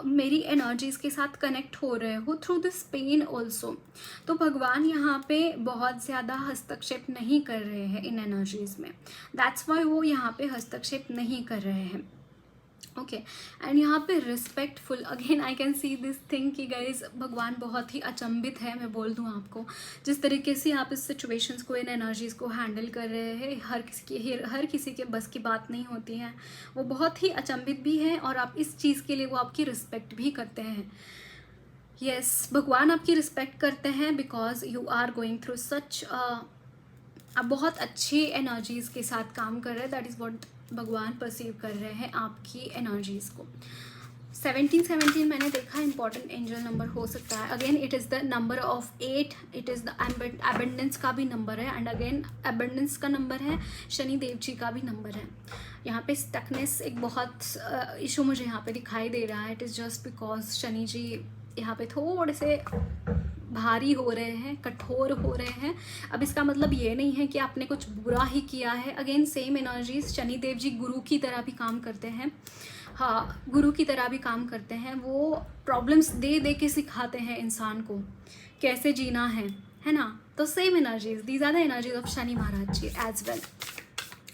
Speaker 1: मेरी एनर्जीज के साथ कनेक्ट हो रहे हो थ्रू दिस पेन ऑल्सो। तो भगवान यहाँ पे बहुत ज़्यादा हस्तक्षेप नहीं कर रहे हैं इन एनर्जीज में, दैट्स वाई वो यहाँ पे हस्तक्षेप नहीं कर रहे हैं। ओके, एंड यहाँ पे respectful, again I can see this thing कि गाइज भगवान बहुत ही अचंभित है, मैं बोल दूँ आपको, जिस तरीके से आप इस सिचुएशंस को, इन एनर्जीज़ को हैंडल कर रहे हैं, हर किसी के बस की बात नहीं होती है। वो बहुत ही अचंभित भी है, और आप इस चीज़ के लिए वो आपकी रिस्पेक्ट भी करते हैं। यस, भगवान आपकी रिस्पेक्ट करते हैं because you are going through such, आप बहुत अच्छी एनर्जीज़ के साथ काम कर रहे हैं। दैट इज़ व्हाट भगवान परसीव कर रहे हैं आपकी एनर्जीज़ को। 1717 मैंने देखा इंपॉर्टेंट एंजल नंबर हो सकता है। Again it is the number of 8, it is the abundance का भी नंबर है, एंड अगेन एबंडेंस का नंबर है, शनि देव जी का भी नंबर है। यहाँ पे स्टकनेस एक बहुत इशू मुझे यहाँ पे दिखाई दे रहा है। It is just because Shani ji यहाँ पे थोड़े से भारी हो रहे हैं, कठोर हो रहे हैं। अब इसका मतलब ये नहीं है कि आपने कुछ बुरा ही किया है। अगेन सेम एनर्जीज, शनिदेव जी गुरु की तरह भी काम करते हैं, हाँ गुरु की तरह भी काम करते हैं। वो प्रॉब्लम्स दे दे के सिखाते हैं इंसान को कैसे जीना है ना। तो same energies, these are the energies of Shani Maharaj ji as well.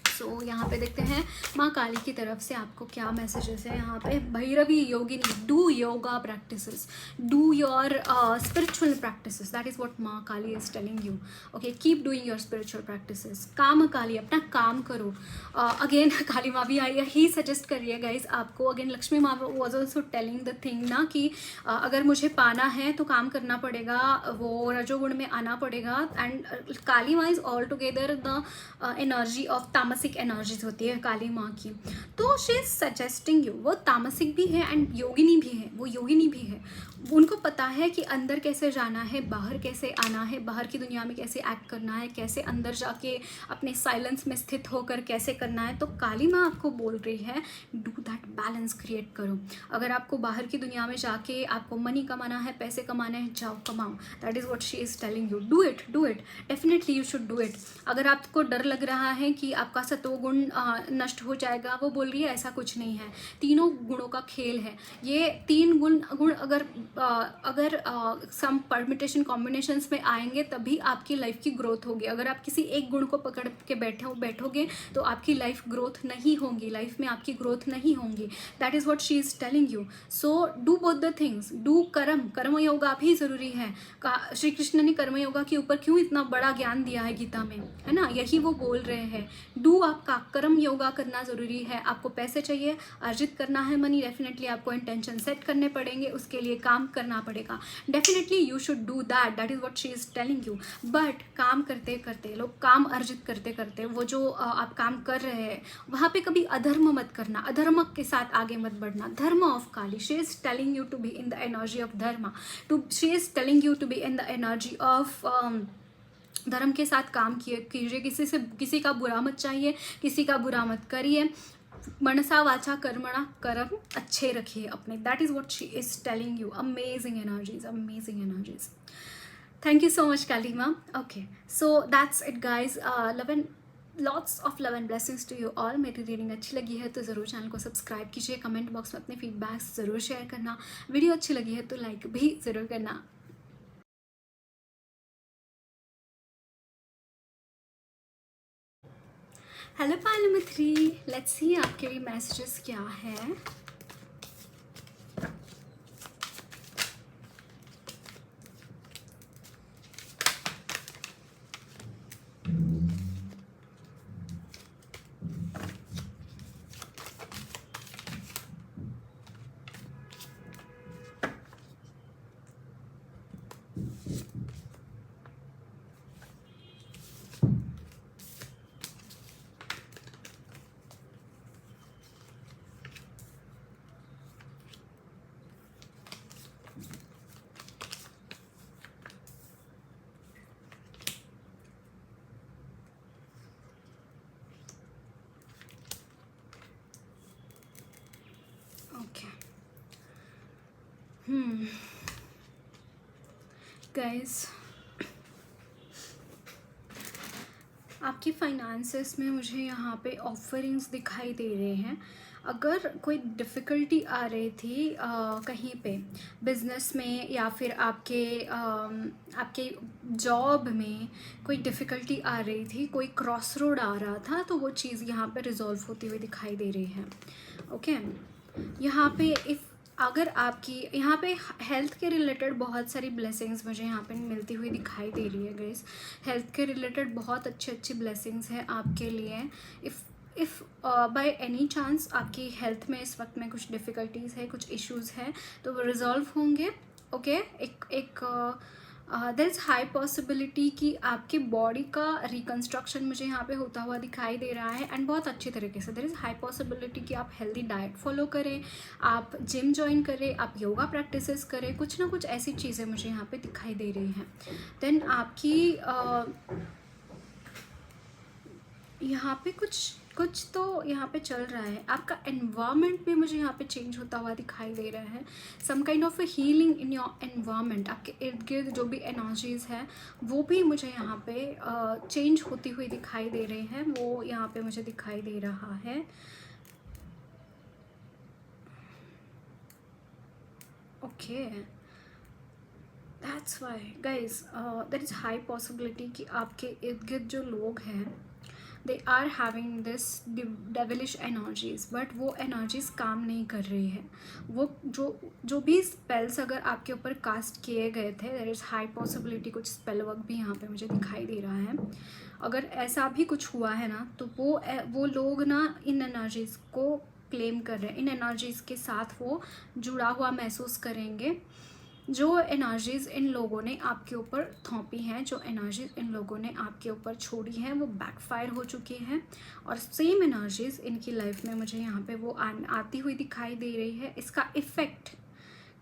Speaker 1: So यहाँ पे देखते हैं माँ काली की तरफ से आपको क्या मैसेजेस है। यहाँ पे Bhairavi Yogini, do yoga practices, do your spiritual practices, that is what Maa Kali is telling you. Okay, keep doing your spiritual practices. काम काली, अपना काम करो। अगेन काली माँ भी आई ही सजेस्ट करिए गाइज आपको। Again Lakshmi Maa was also telling the thing ना कि अगर मुझे पाना है तो काम करना पड़ेगा, वो रजोगुण में आना पड़ेगा। एंड काली माँ is all together the energy of तामसिक एनर्जीज होती है काली माँ की। तो शी इज सजेस्टिंग यू, वो तामसिक भी है एंड योगिनी भी है, वो योगिनी भी है। उनको पता है कि अंदर कैसे जाना है, बाहर कैसे आना है, बाहर की दुनिया में कैसे एक्ट करना है, कैसे अंदर जाके अपने साइलेंस में स्थित होकर कैसे करना है। तो काली माँ आपको बोल रही है डू दैट बैलेंस क्रिएट करो। अगर आपको बाहर की दुनिया में जाके आपको मनी कमाना है, पैसे कमाने हैं, जाओ कमाओ। That is what she is telling you, do it, do it, definitely you should do it. अगर आपको डर लग रहा है कि आपका सत्वगुण नष्ट हो जाएगा, वो बोल रही है ऐसा कुछ नहीं है, तीनों गुणों का खेल है। ये तीन गुण अगर सम परमिटेशन कॉम्बिनेशंस में आएंगे तभी आपकी लाइफ की ग्रोथ होगी। अगर आप किसी एक गुण को पकड़ के बैठोगे तो आपकी लाइफ ग्रोथ नहीं होगी, लाइफ में आपकी ग्रोथ नहीं होगी। That is what she is telling you. So do both the things, do कर्म योगा भी ज़रूरी है। श्री कृष्ण ने कर्म योगा के ऊपर क्यों इतना बड़ा ज्ञान दिया है गीता में, है ना, यही वो बोल रहे हैं। डू, आपका कर्म योगा करना ज़रूरी है। आपको पैसे चाहिए, अर्जित करना है मनी, डेफिनेटली आपको इंटेंशन सेट करने पड़ेंगे, उसके लिए काम करना पड़ेगा। Definitely you should do that, that is what she is telling you. But काम करते करते, लोग काम अर्जित करते करते, वो जो आप काम कर रहे हैं वहाँ पे कभी अधर्म मत करना, अधर्म के साथ आगे मत बढ़ना। Dharma of Kali, she is telling you to be in the energy of dharma, she is telling you to be in the energy of dharma के साथ काम कीजिए। किसी का बुरा मत चाहिए, किसी का बुरा मत करिए। मनसा वाचा कर्मणा कर्म अच्छे रखिए अपने। That is what she is telling you. Amazing energies, amazing energies. Thank you so much Kali Maa. Okay, so that's it guys. Lots of love and blessings to you all. मेरी रीडिंग अच्छी लगी है तो ज़रूर चैनल को सब्सक्राइब कीजिए, comment box में अपने फीडबैक्स ज़रूर शेयर करना, वीडियो अच्छी लगी है तो लाइक भी ज़रूर करना। Hello pile number 3, let's see आपके भी मैसेजेस क्या है। गाइस, आपकी फाइनेंसेस में मुझे यहाँ पे ऑफरिंग्स दिखाई दे रहे हैं। अगर कोई डिफ़िकल्टी आ रही थी कहीं पे बिज़नेस में या फिर आपके जॉब में कोई डिफ़िकल्टी आ रही थी, कोई क्रॉस रोड आ रहा था, तो वो चीज़ यहाँ पे रिजॉल्व होती हुई दिखाई दे रही है। ओके, यहाँ पे अगर आपकी यहाँ पे हेल्थ के रिलेटेड बहुत सारी ब्लेसिंग्स मुझे यहाँ पे मिलती हुई दिखाई दे रही है गाइस। हेल्थ के रिलेटेड बहुत अच्छी अच्छी ब्लेसिंग्स हैं आपके लिए। इफ़ बाय एनी चांस आपकी हेल्थ में इस वक्त में कुछ डिफ़िकल्टीज़ है, कुछ इश्यूज़ हैं, तो वो रिजॉल्व होंगे। ओके, एक देयर इज़ हाई पॉसिबिलिटी कि आपकी बॉडी का रिकन्स्ट्रक्शन मुझे यहाँ पे होता हुआ दिखाई दे रहा है, एंड बहुत अच्छी तरीके से। देयर इज़ हाई पॉसिबिलिटी कि आप हेल्दी डाइट फॉलो करें, आप जिम ज्वाइन करें, आप योगा प्रैक्टिसेस करें, कुछ ना कुछ ऐसी चीज़ें मुझे यहाँ पे दिखाई दे रही हैं। देन आपकी यहाँ पे कुछ तो यहाँ पे चल रहा है। आपका एनवायरनमेंट भी मुझे यहाँ पे चेंज होता हुआ दिखाई दे रहा है। Some kind of a healing in your environment. आपके इर्द गिर्द जो भी एनर्जीज़ हैं वो भी मुझे यहाँ पे चेंज होती हुई दिखाई दे रही हैं, वो यहाँ पे मुझे दिखाई दे रहा है। Okay, that's why guys there is high possibility कि आपके इर्द गिर्द जो लोग हैं they are having this devilish energies, but वो एनर्जीज़ काम नहीं कर रही है। वो जो भी स्पेल्स अगर आपके ऊपर कास्ट किए गए थे, देयर इज़ हाई पॉसिबिलिटी कुछ स्पेल वर्क भी यहाँ पे मुझे दिखाई दे रहा है। अगर ऐसा भी कुछ हुआ है ना, तो वो लोग ना इन एनर्जीज़ को क्लेम कर रहे हैं, इन एनर्जीज़ के साथ वो जुड़ा हुआ महसूस करेंगे। जो एनर्जीज़ इन लोगों ने आपके ऊपर थोपी हैं, जो एनर्जीज़ इन लोगों ने आपके ऊपर छोड़ी हैं, वो बैकफायर हो चुकी हैं, और सेम एनर्जीज़ इनकी लाइफ में मुझे यहाँ पे वो आती हुई दिखाई दे रही है। इसका इफ़ेक्ट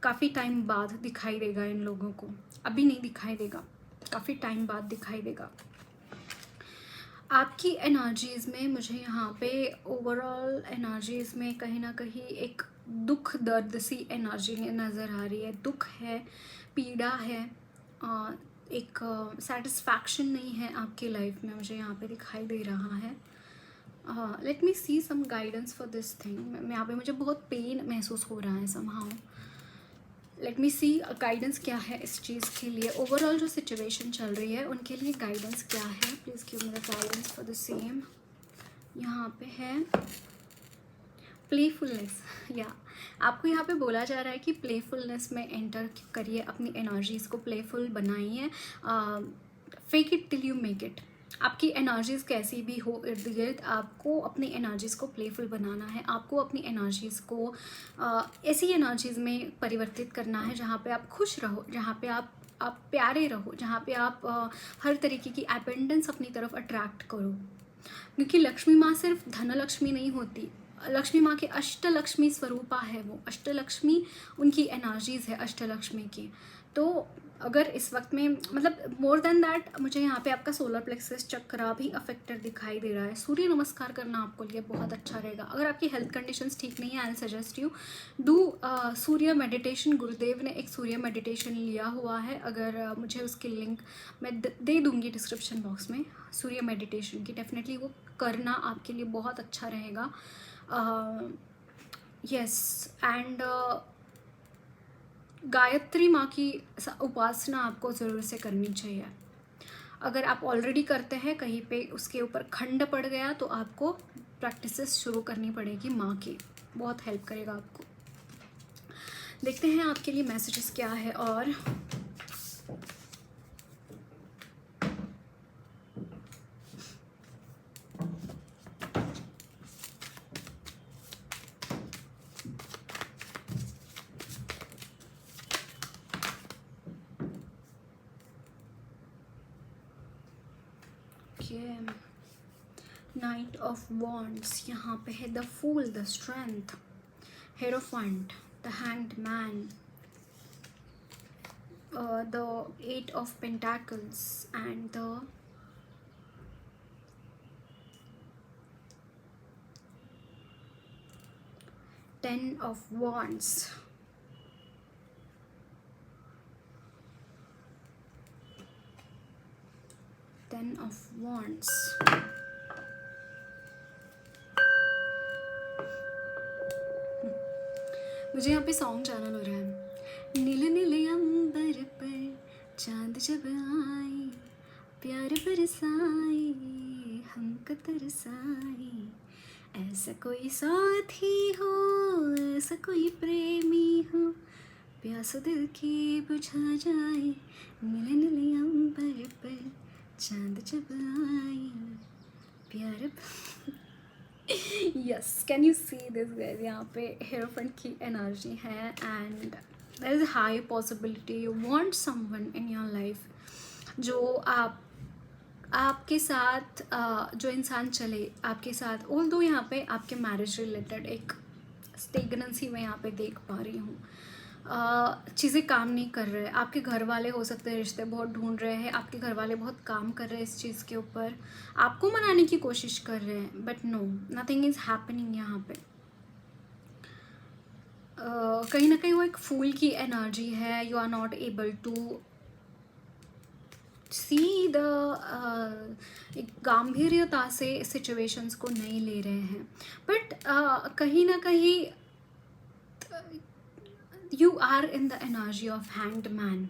Speaker 1: काफ़ी टाइम बाद दिखाई देगा इन लोगों को, अभी नहीं दिखाई देगा, काफ़ी टाइम बाद दिखाई देगा। आपकी एनर्जीज़ में मुझे यहाँ पे ओवरऑल एनर्जीज़ में कहीं ना कहीं एक दुख दर्द सी एनर्जी नज़र आ रही है। दुख है, पीड़ा है, एक सेटिस्फैक्शन नहीं है आपकी लाइफ में, मुझे यहाँ पे दिखाई दे रहा है। Let me see some guidance for this thing. यहाँ पे मुझे बहुत पेन महसूस हो रहा है somehow. Let me see guidance क्या है इस चीज़ के लिए। ओवरऑल जो सिचुएशन चल रही है उनके लिए गाइडेंस क्या है, please give me the guidance for the same. यहाँ पे है प्लेफुलनेस, या आपको यहाँ पे बोला जा रहा है कि प्लेफुलनेस में एंटर करिए, अपनी एनर्जीज़ को प्लेफुल बनाइए। Fake it till you make it. आपकी एनर्जीज़ कैसी भी हो इर्द गिर्द, आपको अपनी एनर्जीज़ को प्लेफुल बनाना है। आपको अपनी एनर्जीज़ को ऐसी एनर्जीज़ में परिवर्तित करना है जहाँ पे आप खुश रहो, जहाँ पे आप प्यारे रहो, जहाँ पे आप हर तरीके की एबेंडेंस अपनी तरफ अट्रैक्ट करो। क्योंकि लक्ष्मी माँ सिर्फ धनलक्ष्मी नहीं होती, लक्ष्मी माँ के अष्टलक्ष्मी स्वरूपा है वो। अष्टलक्ष्मी उनकी एनर्जीज़ है अष्टलक्ष्मी की। तो अगर इस वक्त में मतलब मोर देन दैट, मुझे यहाँ पे आपका सोलर प्लेक्सस चक्रा भी अफेक्टेड दिखाई दे रहा है। सूर्य नमस्कार करना आपको लिए बहुत अच्छा रहेगा। अगर आपकी हेल्थ कंडीशंस ठीक नहीं है, I suggest you do Surya meditation. गुरुदेव ने एक सूर्य मेडिटेशन लिया हुआ है, अगर मुझे उसकी लिंक मैं दे दूँगी डिस्क्रिप्शन बॉक्स में। सूर्य मेडिटेशन की डेफिनेटली वो करना आपके लिए बहुत अच्छा रहेगा। यस, एंड गायत्री माँ की उपासना आपको ज़रूर से करनी चाहिए। अगर आप ऑलरेडी करते हैं, कहीं पे उसके ऊपर खंड पड़ गया, तो आपको प्रैक्टिसेस शुरू करनी पड़ेगी माँ की, बहुत हेल्प करेगा आपको। देखते हैं आपके लिए मैसेजेस क्या है। और नाइट ऑफ वॉन्ड्स, यहाँ पे है the fool, the strength, hierophant, the hanged man, the Eight of Pentacles, and the Ten of Wands. 10 of Wands. मुझे यहाँ पे सॉन्ग चैनल हो रहा है। नीले नीले अंबर पर चांद जब आए, प्यार बरसाए, हमको तरसाए, ऐसा कोई साथी हो, ऐसा कोई प्रेमी हो, प्यास दिल की बुझा जाए, नीले नीले अंबर पर चांद जब आए, प्यार yes, can you see this guys? यहाँ पे हेरोफेंट की एनर्जी है and there is high possibility you want someone in your life जो आपके साथ जो इंसान चले आपके साथ। ऑल्दो यहाँ पे आपके मैरिज रिलेटेड एक स्टेगनेंसी मैं यहाँ पे देख पा रही हूँ। चीज़ें काम नहीं कर रहे, आपके घर वाले हो सकते हैं रिश्ते बहुत ढूंढ रहे हैं, आपके घर वाले बहुत काम कर रहे हैं इस चीज़ के ऊपर, आपको मनाने की कोशिश कर रहे हैं, but no, nothing is happening यहाँ पे। कहीं ना कहीं वो एक फूल की एनर्जी है। You are not able to see the एक गांभीर्यता से सिचुएशंस को नहीं ले रहे हैं, बट कहीं ना कहीं you are in the energy of hanged man.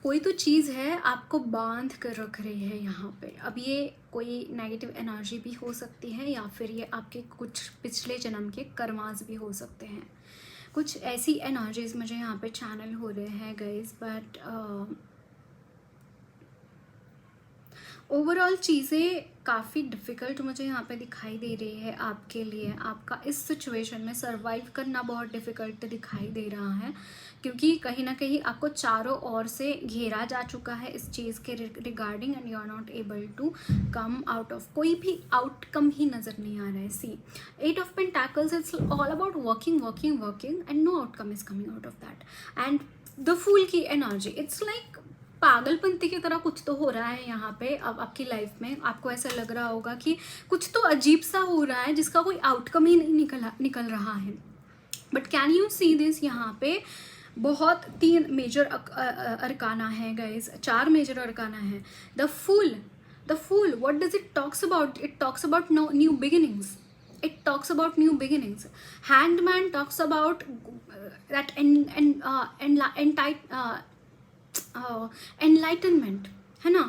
Speaker 1: कोई तो चीज़ है आपको बांध कर रख रही है यहाँ पे। अब ये कोई नेगेटिव एनर्जी भी हो सकती है या फिर ये आपके कुछ पिछले जन्म के कर्मास भी हो सकते हैं। कुछ ऐसी एनर्जीज मुझे यहाँ पे चैनल हो रहे हैं गाइस, बट ओवरऑल चीज़ें काफ़ी डिफ़िकल्ट मुझे यहाँ पे दिखाई दे रही है आपके लिए। आपका इस सिचुएशन में सरवाइव करना बहुत डिफ़िकल्ट दिखाई दे रहा है, क्योंकि कहीं ना कहीं आपको चारों ओर से घेरा जा चुका है इस चीज़ के regarding and you are not able to come out of. कोई भी आउटकम ही नज़र नहीं आ रहा है। See 8 of pentacles, it's all about working working working and no outcome is coming out of that. And the fool की energy, it's like पागलपंती की तरह कुछ तो हो रहा है यहाँ पे। अब आपकी लाइफ में आपको ऐसा लग रहा होगा कि कुछ तो अजीब सा हो रहा है जिसका कोई आउटकम ही नहीं निकल रहा है। But can you see this? यहाँ पे बहुत 3 मेजर अरकाना है गाइज, 4 मेजर अरकाना है। The fool, what does it talks about? It talks about new beginnings. It talks about new beginnings. Handman talks about that enlightenment, है ना?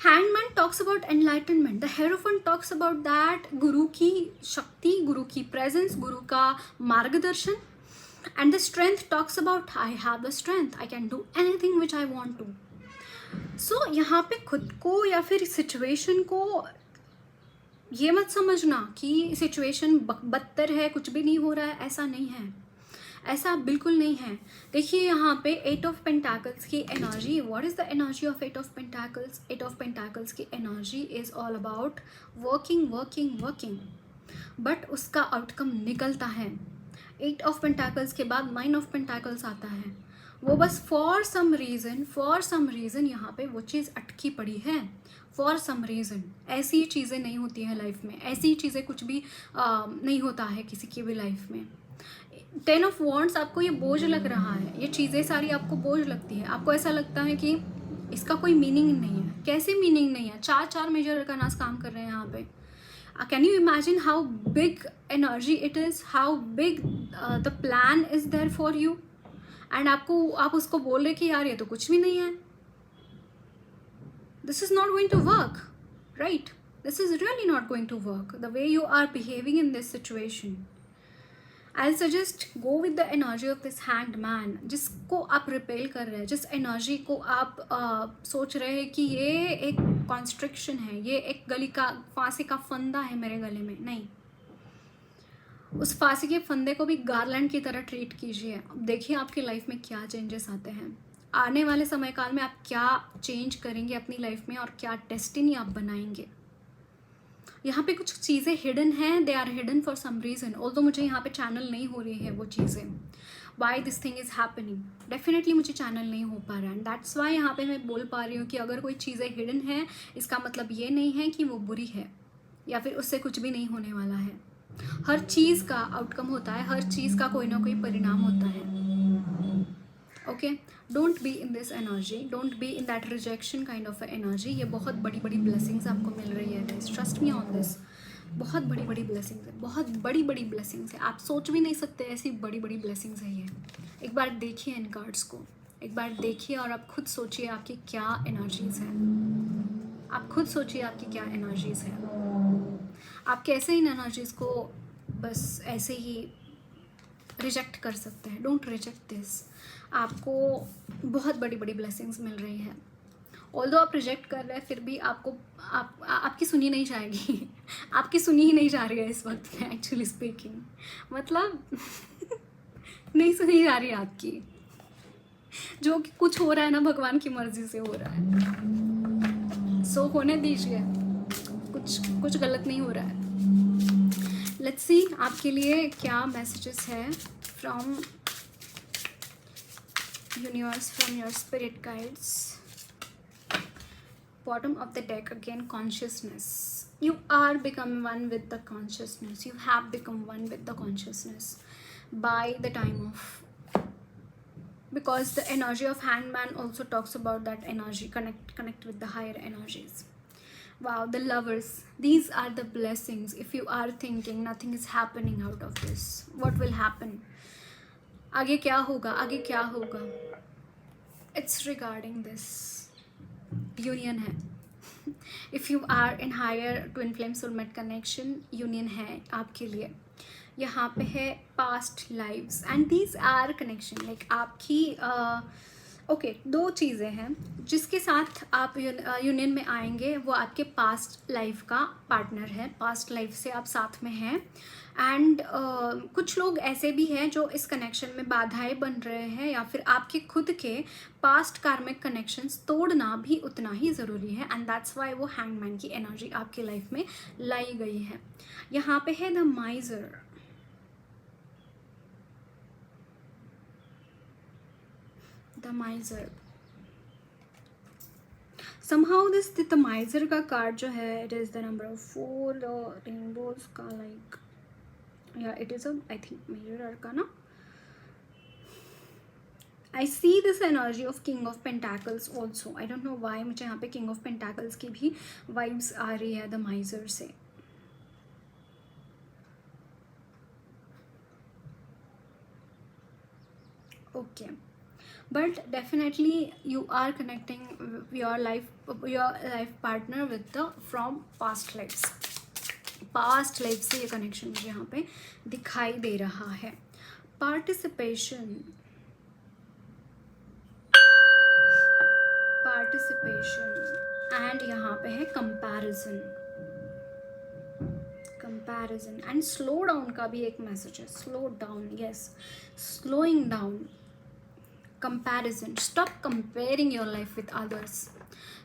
Speaker 1: Handman talks about enlightenment. The Hierophant talks about that गुरु की शक्ति, गुरु की presence, गुरु का मार्गदर्शन. And the strength talks about I have the strength, I can do anything which I want to. So यहाँ पे खुद को या फिर सिचुएशन को ये मत समझना कि सिचुएशन बदतर है, कुछ भी नहीं हो रहा है, ऐसा नहीं है, ऐसा बिल्कुल नहीं है। देखिए यहाँ पे 8 ऑफ पेंटाकल्स की energy, what is the energy of 8 of pentacles? 8 of pentacles की energy is all about working working working, but उसका आउटकम निकलता है। 8 ऑफ पेंटाकल्स के बाद 9 ऑफ पेंटाकल्स आता है। वो बस फॉर सम रीज़न यहाँ पे वो चीज़ अटकी पड़ी है। फॉर सम रीज़न ऐसी चीज़ें नहीं होती हैं लाइफ में, ऐसी चीज़ें कुछ भी नहीं होता है किसी की भी लाइफ में। 10 ऑफ वॉन्ड्स, आपको ये बोझ लग रहा है, ये चीज़ें सारी आपको बोझ लगती है, आपको ऐसा लगता है कि इसका कोई मीनिंग नहीं है। कैसे मीनिंग नहीं है? 4 मेजर अरकानास काम कर रहे हैं यहाँ पे। Can you imagine how big energy it is, how big the plan is there for you, and आप उसको बोल रहे कि यार ये तो कुछ भी नहीं है। This is not going to work, right? This is really not going to work. The way you are behaving in this situation, I'll suggest go with the energy of this hanged man. जिसको आप repel कर रहे हैं, जिस energy को आप सोच रहे हैं कि ये एक कॉन्स्ट्रिक्शन है, ये एक गली का फांसी का फंदा है मेरे गले में, नहीं, उस फांसी के फंदे को भी गार्लैंड की तरह ट्रीट कीजिए। अब देखिए आपकी लाइफ में क्या चेंजेस आते हैं। आने वाले समय काल में आप क्या चेंज करेंगे अपनी लाइफ में और क्या डेस्टिनी आप बनाएंगे। यहाँ पे कुछ चीज़ें हिडन हैं, they are hidden for some reason. Although मुझे यहाँ पे चैनल नहीं हो रही है वो चीज़ें, why this thing is happening, definitely मुझे चैनल नहीं हो पा रहा है। दैट्स वाई यहाँ पे मैं बोल पा रही हूँ कि अगर कोई चीज़ें हिडन है, इसका मतलब ये नहीं है कि वो बुरी है या फिर उससे कुछ भी नहीं होने वाला है। हर चीज़ का आउटकम होता है, हर चीज़ का कोई ना कोई परिणाम होता है। Okay, don't be in this energy, don't be in that rejection kind of energy. ये बहुत बड़ी बड़ी ब्लेसिंग्स आपको मिल रही है guys, trust me on this. बहुत बड़ी बड़ी ब्लेसिंग्स है, बहुत बड़ी बड़ी ब्लेसिंग्स है, आप सोच भी नहीं सकते ऐसी बड़ी बड़ी ब्लेसिंग्स है ये। एक बार देखिए इन कार्ड्स को, एक बार देखिए और आप खुद सोचिए आपकी क्या एनर्जीज़ है। आप खुद सोचिए आपकी क्या एनर्जीज़ है। आप कैसे इन एनर्जीज़ को बस ऐसे ही रिजेक्ट कर सकते हैं। Don't reject this. आपको बहुत बड़ी बड़ी ब्लेसिंग्स मिल रही हैं। ऑल्दो आप रिजेक्ट कर रहे हैं फिर भी आपको आपकी सुनी नहीं जाएगी आपकी सुनी ही नहीं जा रही है इस वक्त में, एक्चुअली स्पीकिंग मतलब नहीं सुनी जा रही है आपकी। जो कि कुछ हो रहा है ना भगवान की मर्जी से हो रहा है, सो होने दीजिए, कुछ गलत नहीं हो रहा है। लेट्स सी आपके लिए क्या मैसेजेस है from universe, from your spirit guides. Bottom of the deck again, consciousness. You are become one with the consciousness. You have become one with the consciousness by the time of, because the energy of hangman also talks about that energy, connect with the higher energies. Wow, the lovers, these are the blessings. If you are thinking nothing is happening out of this, what will happen, आगे क्या होगा, आगे क्या होगा, it's regarding this union है। If you are in higher twin flame soulmate connection, union है आपके लिए। यहाँ पे है past lives and these are connection like आपकी ओके दो चीज़ें हैं जिसके साथ आप यूनियन में आएंगे, वो आपके पास्ट लाइफ का पार्टनर है, पास्ट लाइफ से आप साथ में हैं। एंड कुछ लोग ऐसे भी हैं जो इस कनेक्शन में बाधाएं बन रहे हैं, या फिर आपके खुद के पास्ट कार्मिक कनेक्शंस तोड़ना भी उतना ही ज़रूरी है। एंड दैट्स वाई वो हैंगमैन की एनर्जी आपकी लाइफ में लाई गई है। यहाँ पे है the माइजर, the माइजर। somehow this the miser का कार्ड जो है, it is the number of 4, the rainbows का like yeah it is a I think major arcana. I see this energy of king of pentacles also. I don't know why मुझे यहाँ पे king of pentacles की भी vibes आ रही है the miser से। okay, but definitely you are connecting your life partner with the from past lives। past life से ये connection मुझे यहाँ पे दिखाई दे रहा है। participation and यहाँ पे है comparison and slow down का भी एक मैसेज है। slow down, yes, slowing down, comparison, stop comparing your life with others,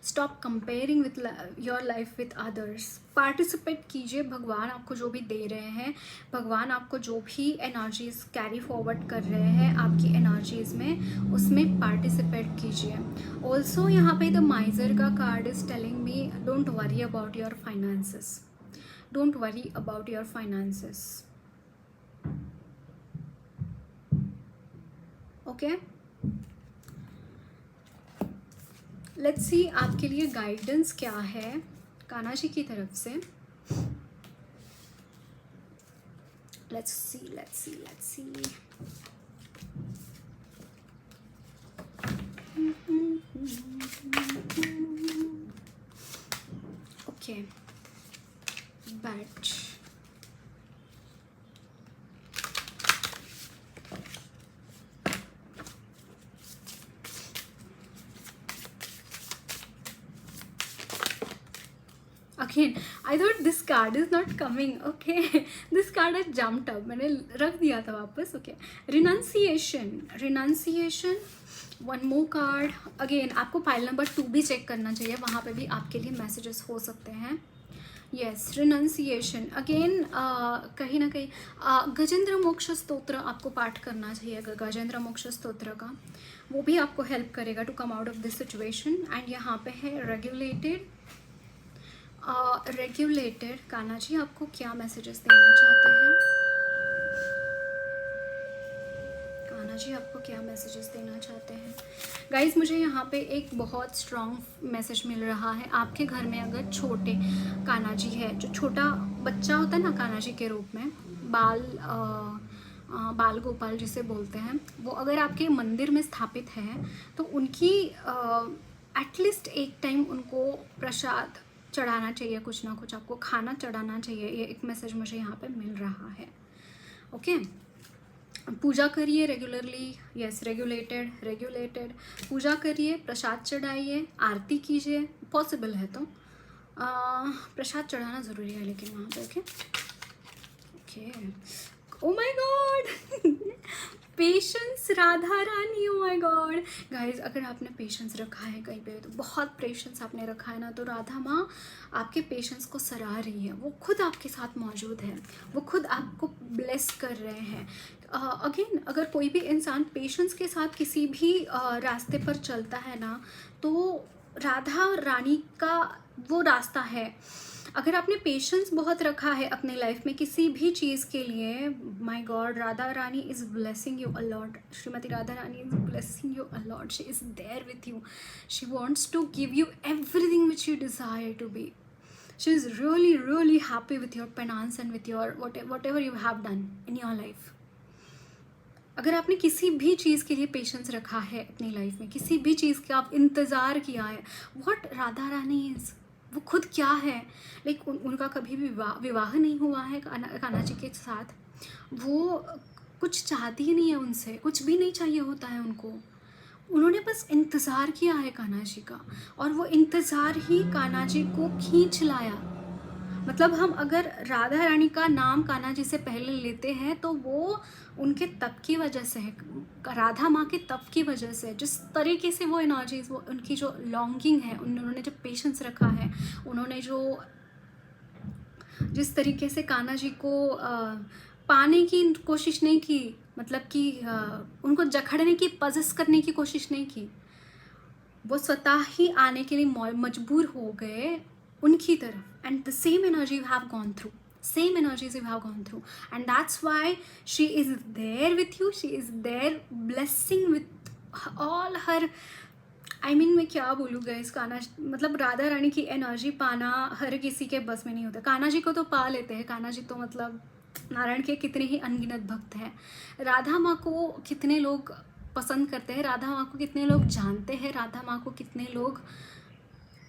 Speaker 1: stop comparing with your life with others। Participate कीजिए, भगवान आपको जो भी दे रहे हैं, भगवान आपको जो भी एनर्जीज कैरी फॉरवर्ड कर रहे हैं आपकी एनर्जीज में, उसमें पार्टिसिपेट कीजिए। ऑल्सो यहाँ पे द माइजर का card is telling me don't worry about your finances, don't worry about your finances. Okay, let's see आपके लिए गाइडेंस क्या है कान्हा जी की तरफ से। Let's see okay, batch again I thought this card is not coming, okay this card has jumped up, मैंने रख दिया था वापस। okay, renunciation one more card again। आपको फाइल नंबर 2 भी चेक करना चाहिए, वहाँ पे भी आपके लिए मैसेजेस हो सकते हैं। yes, renunciation again कहीं ना कहीं गजेंद्र मोक्ष स्तोत्र आपको पाठ करना चाहिए, गजेंद्र मोक्ष स्तोत्र का, वो भी आपको हेल्प करेगा to come out of this situation. And यहाँ पे है रेगुलेटेड। कान्हा जी आपको क्या मैसेजेस देना चाहते हैं? कान्हा कान्हा जी आपको क्या मैसेजेस देना चाहते हैं? गाइस, मुझे यहाँ पे एक बहुत स्ट्रॉन्ग मैसेज मिल रहा है। आपके घर में अगर छोटे कान्हा जी है, जो छोटा बच्चा होता है ना कान्हा जी के रूप में, बाल गोपाल जिसे बोलते हैं, वो अगर आपके मंदिर में स्थापित है तो उनकी एटलीस्ट एक टाइम उनको प्रसाद चढ़ाना चाहिए, कुछ ना कुछ आपको खाना चढ़ाना चाहिए। ये एक मैसेज मुझे यहाँ पे मिल रहा है। ओके, पूजा करिए रेगुलरली, यस, रेगुलेटेड पूजा करिए, प्रसाद चढ़ाइए, आरती कीजिए, पॉसिबल है तो प्रसाद चढ़ाना ज़रूरी है लेकिन वहाँ पे। Okay okay, oh my God patience Radha Rani, oh my God guys, अगर आपने पेशेंस रखा है कहीं पे तो बहुत पेशेंस आपने रखा है ना, तो राधा माँ आपके पेशेंस को सराह रही है। वो खुद आपके साथ मौजूद है, वो खुद आपको ब्लेस कर रहे हैं। अगेन, अगर कोई भी इंसान पेशेंस के साथ किसी भी रास्ते पर चलता है ना, तो राधा रानी का वो रास्ता है। अगर आपने पेशेंस बहुत रखा है अपने लाइफ में किसी भी चीज़ के लिए, my god, Radha Rani is blessing you a lot. Shrimati Radha Rani is blessing you a lot. She is there with you, she wants to give you everything which you desire to be. She is really happy with your penance and with your whatever you have done in your life. अगर आपने किसी भी चीज़ के लिए patience रखा है अपनी लाइफ में, किसी भी चीज़ का आप इंतज़ार किया है, व्हाट राधा रानी इज़, वो खुद क्या है, लाइक उनका कभी भी विवाह नहीं हुआ है कान्हा जी के साथ। वो कुछ चाहती ही नहीं है, उनसे कुछ भी नहीं चाहिए होता है उनको। उन्होंने बस इंतज़ार किया है कान्हा जी का, और वो इंतज़ार ही कान्हा जी को खींच लाया। मतलब हम अगर राधा रानी का नाम कान्हा जी से पहले लेते हैं तो वो उनके तप की वजह से है, राधा माँ के तप की वजह से। जिस तरीके से वो एनर्जीज, वो उनकी जो लॉन्गिंग है, उन्होंने जो पेशेंस रखा है, उन्होंने जो जिस तरीके से कान्हा जी को पाने की कोशिश नहीं की, मतलब कि उनको जखड़ने की, पजस करने की कोशिश नहीं की, वो स्वतः ही आने के लिए मजबूर हो गए उनकी तरफ। And the same energy you have gone through, same energies you have gone through, and that's why she is there with you, she is there blessing with all her, I mean, मैं क्या बोलूँ guys, Kanha मतलब राधा रानी की energy पाना हर किसी के बस में नहीं होता। कान्हा जी को तो पा लेते हैं, कान्हा जी तो मतलब नारायण के कितने ही अनगिनत भक्त हैं। राधा माँ को कितने लोग पसंद करते हैं, राधा माँ को कितने लोग जानते हैं, राधा माँ को कितने लोग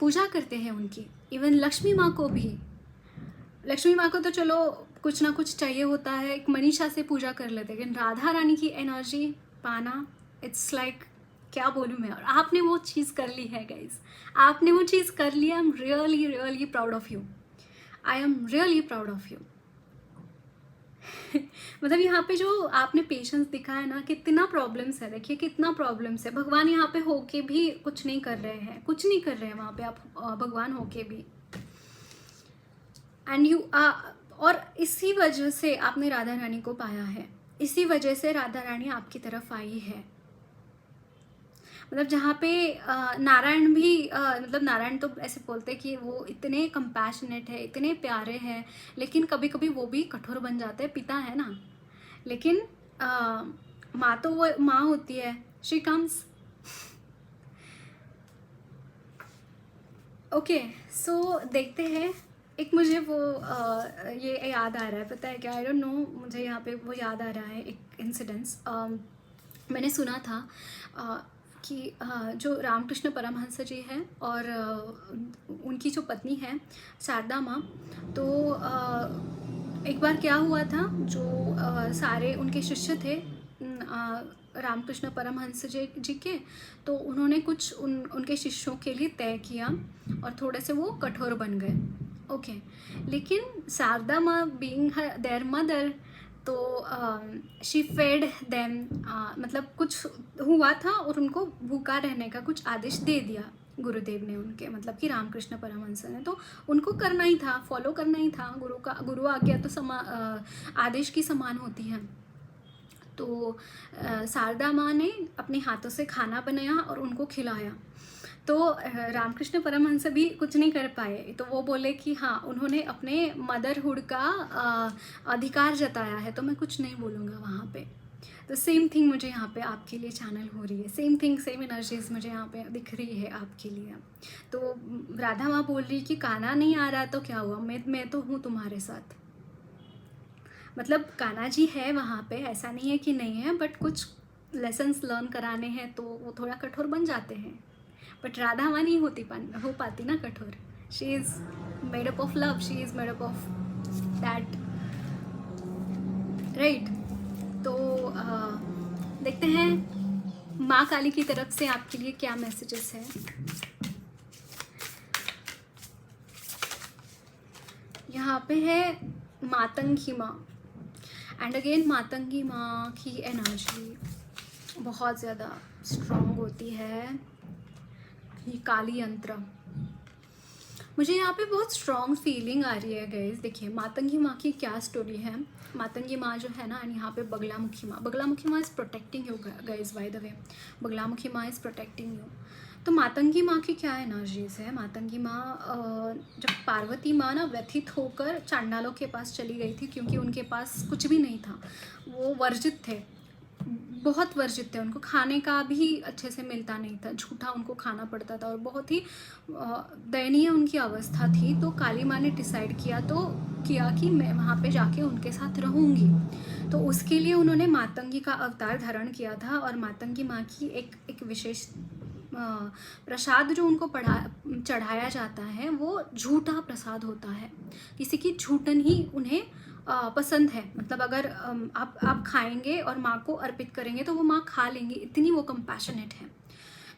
Speaker 1: पूजा करते हैं उनकी। इवन लक्ष्मी माँ को भी, लक्ष्मी माँ को तो चलो कुछ ना कुछ चाहिए होता है, एक मनीषा से पूजा कर लेते हैं, लेकिन राधा रानी की एनर्जी पाना, इट्स लाइक क्या बोलूँ मैं। और आपने वो चीज़ कर ली है गाइज, आपने वो चीज़ कर ली। I am really proud of you, I am really proud of you. मतलब यहाँ पे जो आपने पेशेंस दिखा है ना, कितना प्रॉब्लम्स है, देखिए कितना प्रॉब्लम्स है। भगवान यहाँ पे होके भी कुछ नहीं कर रहे हैं, कुछ नहीं कर रहे हैं वहाँ पे आप, भगवान होके भी। एंड यू और इसी वजह से आपने राधा रानी को पाया है, इसी वजह से राधा रानी आपकी तरफ आई है। मतलब जहाँ पे नारायण भी मतलब नारायण तो ऐसे बोलते हैं कि वो इतने कंपैशनेट है, इतने प्यारे हैं, लेकिन कभी कभी वो भी कठोर बन जाते हैं, पिता है ना। लेकिन माँ तो वो माँ होती है, शी कम्स। ओके, सो देखते हैं। एक मुझे वो ये याद आ रहा है, पता है क्या, आई डोंट नो, मुझे यहाँ पे वो याद आ रहा है एक इंसिडेंस। मैंने सुना था कि जो रामकृष्ण परमहंस जी हैं और उनकी जो पत्नी है शारदा माँ, तो एक बार क्या हुआ था, जो सारे उनके शिष्य थे रामकृष्ण परमहंस जी के, तो उन्होंने कुछ उनके शिष्यों के लिए तय किया और थोड़े से वो कठोर बन गए। ओके, लेकिन शारदा माँ बीइंग देयर मदर, तो शी फेड देम, मतलब कुछ हुआ था और उनको भूखा रहने का कुछ आदेश दे दिया गुरुदेव ने उनके, मतलब कि रामकृष्ण परमहंस ने। तो उनको करना ही था, फॉलो करना ही था, गुरु आज्ञा तो आदेश की समान होती है। तो शारदा माँ ने अपने हाथों से खाना बनाया और उनको खिलाया। तो रामकृष्ण परमहंस भी कुछ नहीं कर पाए, तो वो बोले कि हाँ, उन्होंने अपने मदरहुड का अधिकार जताया है, तो मैं कुछ नहीं बोलूँगा वहाँ पे। तो सेम थिंग मुझे यहाँ पे आपके लिए चैनल हो रही है, सेम थिंग, सेम एनर्जीज मुझे यहाँ पे दिख रही है आपके लिए। तो राधा माँ बोल रही कि कान्हा नहीं आ रहा तो क्या हुआ, मैं तो हूँ तुम्हारे साथ। मतलब कान्हा जी है वहाँ पे, ऐसा नहीं है कि नहीं है, बट कुछ लेसन्स लर्न कराने हैं तो वो थोड़ा कठोर बन जाते हैं। बट राधा माँ नहीं हो पाती ना कठोर। She is made up of love, she is made up of that, right. तो देखते हैं माँ काली की तरफ से आपके लिए क्या मैसेजेस हैं। यहाँ पे है मातंगी माँ, एंड अगेन मातंगी माँ की एनर्जी बहुत ज़्यादा स्ट्रॉन्ग होती है। ये काली यंत्र, मुझे यहाँ पे बहुत स्ट्रॉन्ग फीलिंग आ रही है गाइस। देखिए मातंगी माँ की क्या स्टोरी है। मातंगी माँ जो है ना, यहाँ पे बगलामुखी माँ is protecting you guys, by the way Baglamukhi माँ इज़ प्रोटेक्टिंग यू। तो मातंगी माँ की क्या एनर्जीज है। मातंगी माँ जब पार्वती माँ ना व्यथित होकर चांडालों के पास चली गई थी, क्योंकि उनके पास कुछ भी नहीं था, वो वर्जित थे, बहुत वर्जित थे, उनको खाने का भी अच्छे से मिलता नहीं था, झूठा उनको खाना पड़ता था और बहुत ही दयनीय उनकी अवस्था थी। तो काली माँ ने डिसाइड किया कि मैं वहाँ पे जाके उनके साथ रहूँगी। तो उसके लिए उन्होंने मातंगी का अवतार धारण किया था, और मातंगी माँ की एक विशेष प्रसाद जो उनको चढ़ाया जाता है वो झूठा प्रसाद होता है। किसी की झूठन ही उन्हें पसंद है। मतलब अगर आप खाएंगे और माँ को अर्पित करेंगे तो वो माँ खा लेंगी, इतनी वो कंपैशनेट है।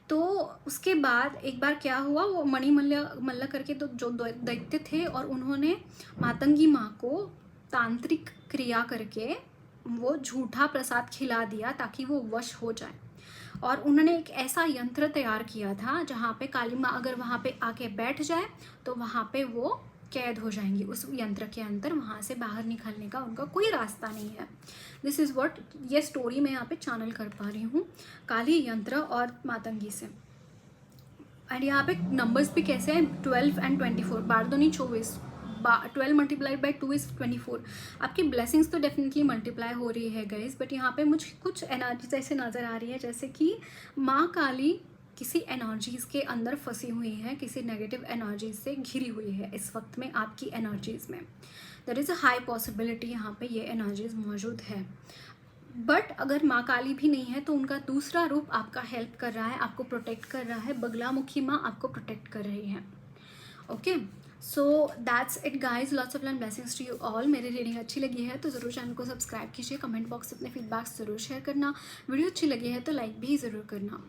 Speaker 1: तो उसके बाद एक बार क्या हुआ, वो मणिमल्ल करके तो जो दैत्य थे, और उन्होंने मातंगी माँ को तांत्रिक क्रिया करके वो झूठा प्रसाद खिला दिया ताकि वो वश हो जाए। और उन्होंने एक ऐसा यंत्र तैयार किया था जहाँ पे काली माँ अगर वहाँ पे आके बैठ जाए तो वहाँ पे वो कैद हो जाएंगी उस यंत्र के अंदर, वहाँ से बाहर निकलने का उनका कोई रास्ता नहीं है। दिस इज़ व्हाट ये स्टोरी मैं यहाँ पे चैनल कर पा रही हूँ काली यंत्र और मातंगी से। एंड यहाँ पे नंबर्स भी कैसे हैं, 12 and 24, 12 दूनी 24, 12 मल्टीप्लाइड बाई 2 इज़ 24। आपकी ब्लेसिंग्स तो डेफिनेटली मल्टीप्लाई हो रही है गाइज, बट यहाँ पे मुझे कुछ एनर्जीज ऐसे नज़र आ रही है जैसे कि माँ काली किसी एनर्जीज़ के अंदर फंसी हुई है, किसी नेगेटिव एनर्जीज से घिरी हुई है इस वक्त में आपकी एनर्जीज़ में। There is a high possibility यहाँ पे ये एनर्जीज मौजूद है। बट अगर माँ काली भी नहीं है तो उनका दूसरा रूप आपका हेल्प कर रहा है, आपको प्रोटेक्ट कर रहा है। बगलामुखी माँ आपको प्रोटेक्ट कर रही है। Okay, so that's it guys, lots of love blessings to you all. मेरी रीडिंग अच्छी लगी है तो ज़रूर चैनल को सब्सक्राइब कीजिए, कमेंट बॉक्स से अपने फीडबैक्स ज़रूर शेयर करना, वीडियो अच्छी लगी है तो लाइक भी ज़रूर करना।